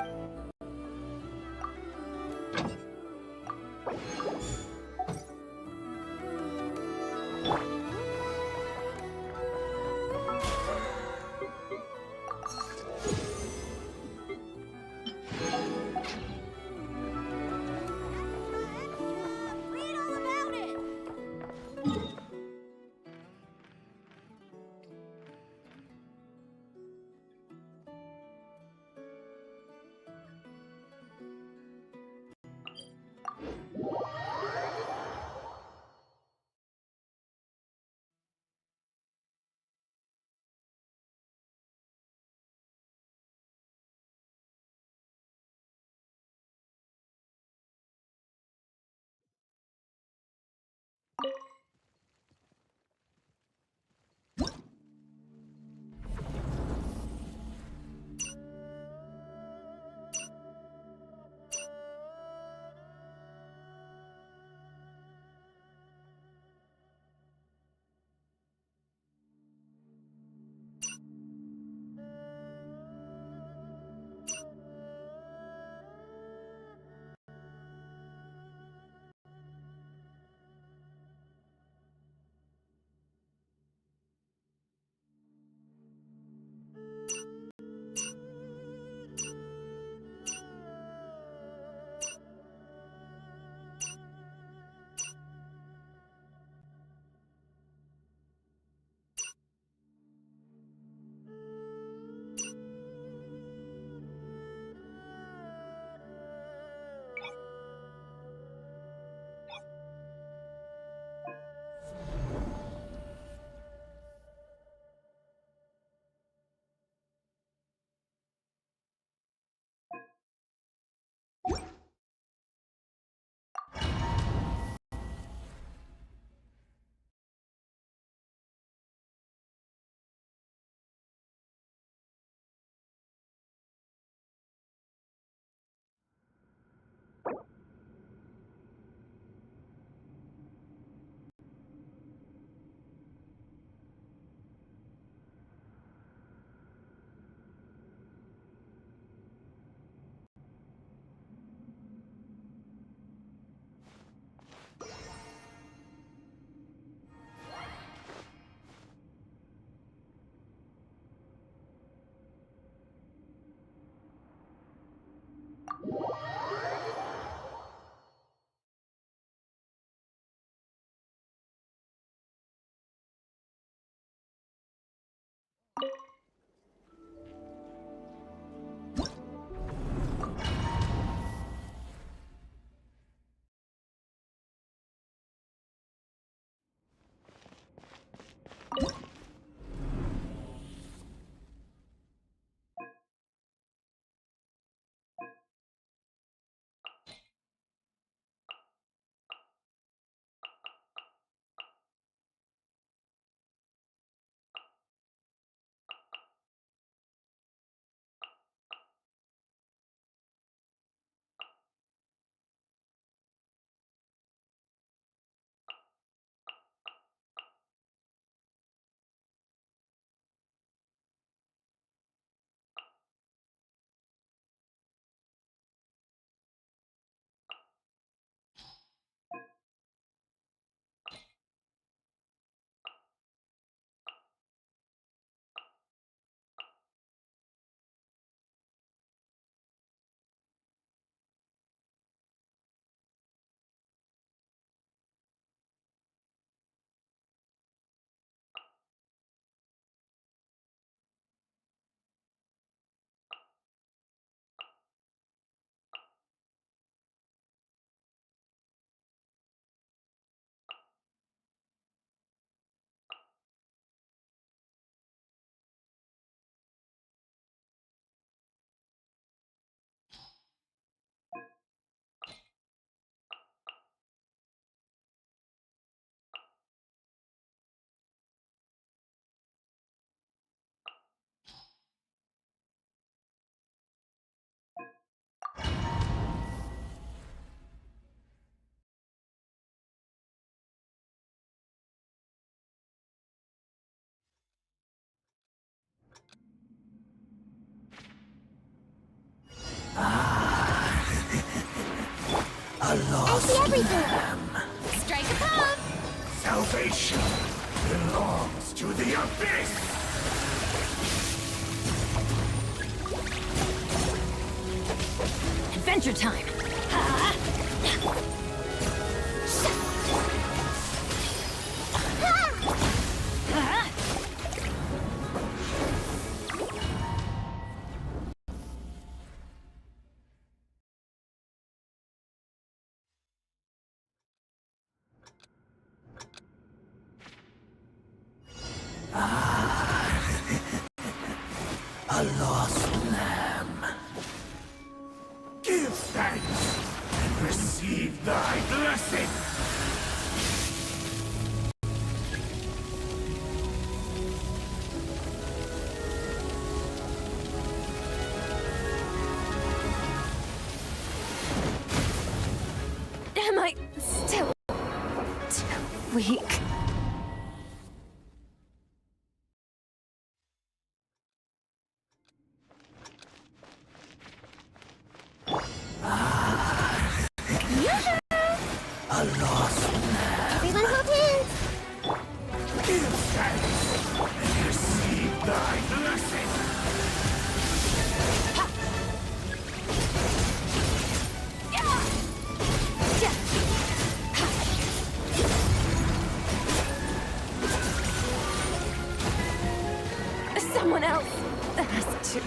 I see everything! Strike a pose! Salvation belongs to the abyss! Adventure time! A lost lamb. Give thanks and receive thy blessing. Am I still too weak? A lost lamb. Everyone hold hands! Give thanks and receive thy blessing. Someone else has to.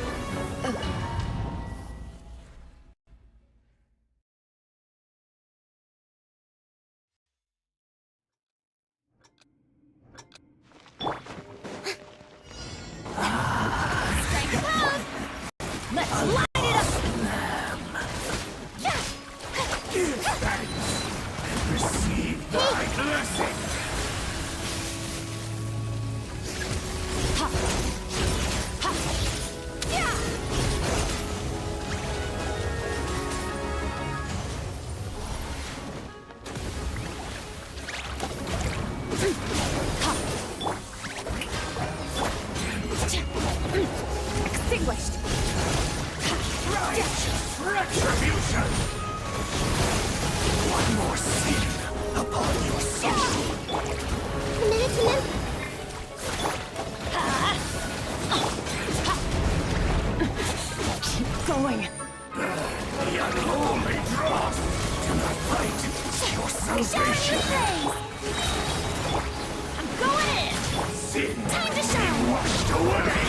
Strike a pose! Let's light it up! Give thanks and receive thy blessing. Extinguished! Righteous retribution. One more sin upon your soul. A minute to live. Keep going! The unholy dross. Do not fight your salvation. I'm going in! Sin Time to shine! washed away.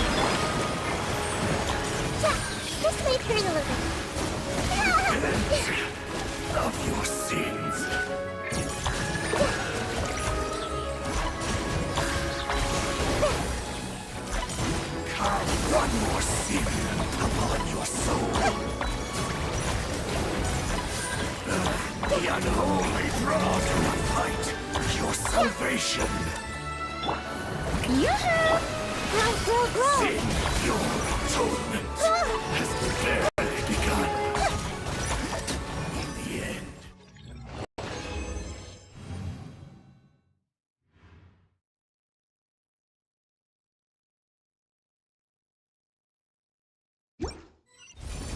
Yeah, just wait for it a little bit. Of your sins. Carve one more sin upon your soul. The unholy draw to not fight your salvation. Yoo-hoo! Grow, grow, grow! Sin, your atonement has barely begun. In the end.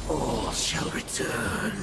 All shall return.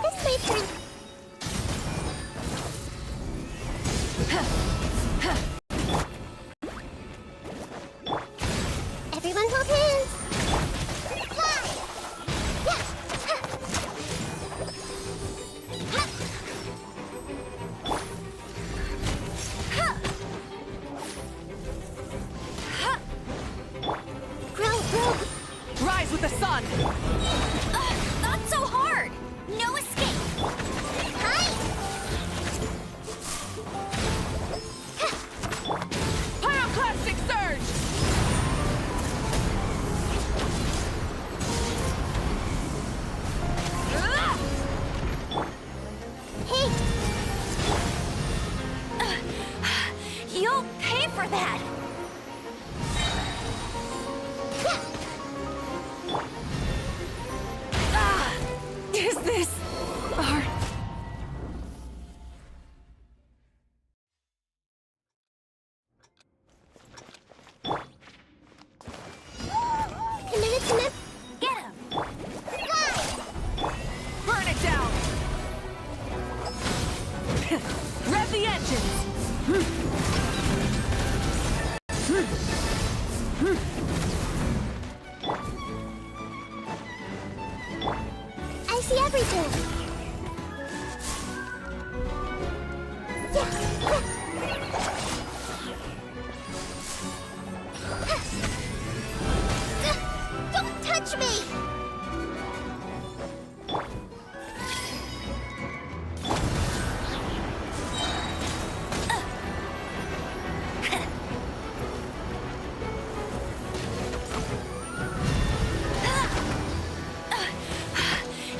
This way, turn. Everyone hold hands. Grow, grow. Rise with the sun! Not so hard! No escape! Hi! I see everything. Don't touch me!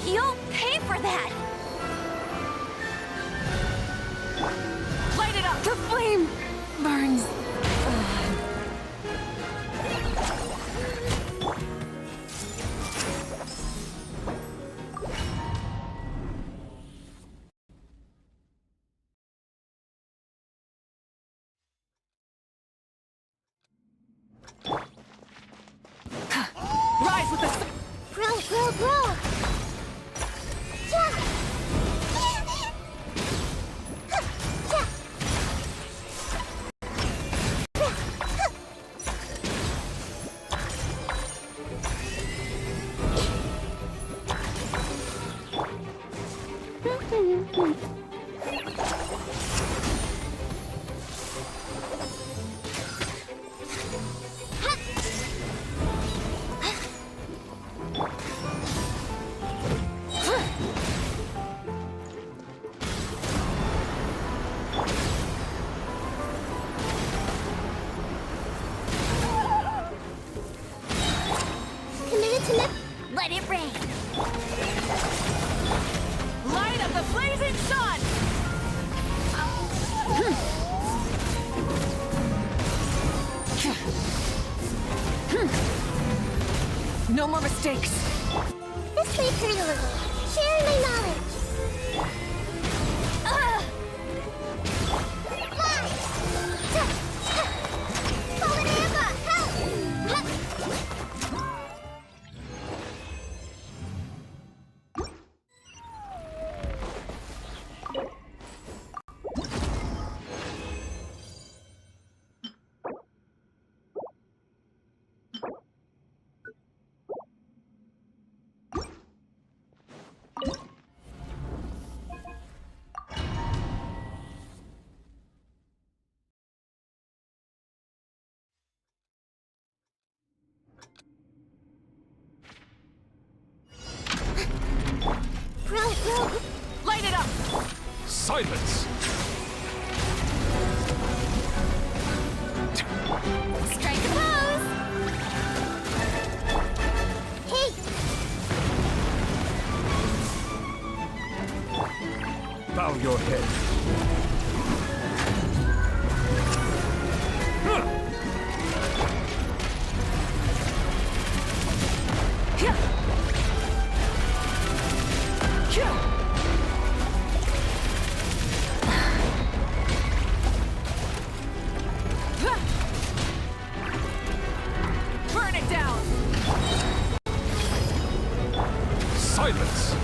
You'll pay for that! Light it up! The flame burns. Rise with the Bro! Yeah. Committed to let it rain. Light up the blazing sun! No more mistakes. This may hurt a little. Sharing my knowledge. Bro! Light it up! Silence! Strike a pose! Hey! Bow your head. Burn it down! Silence!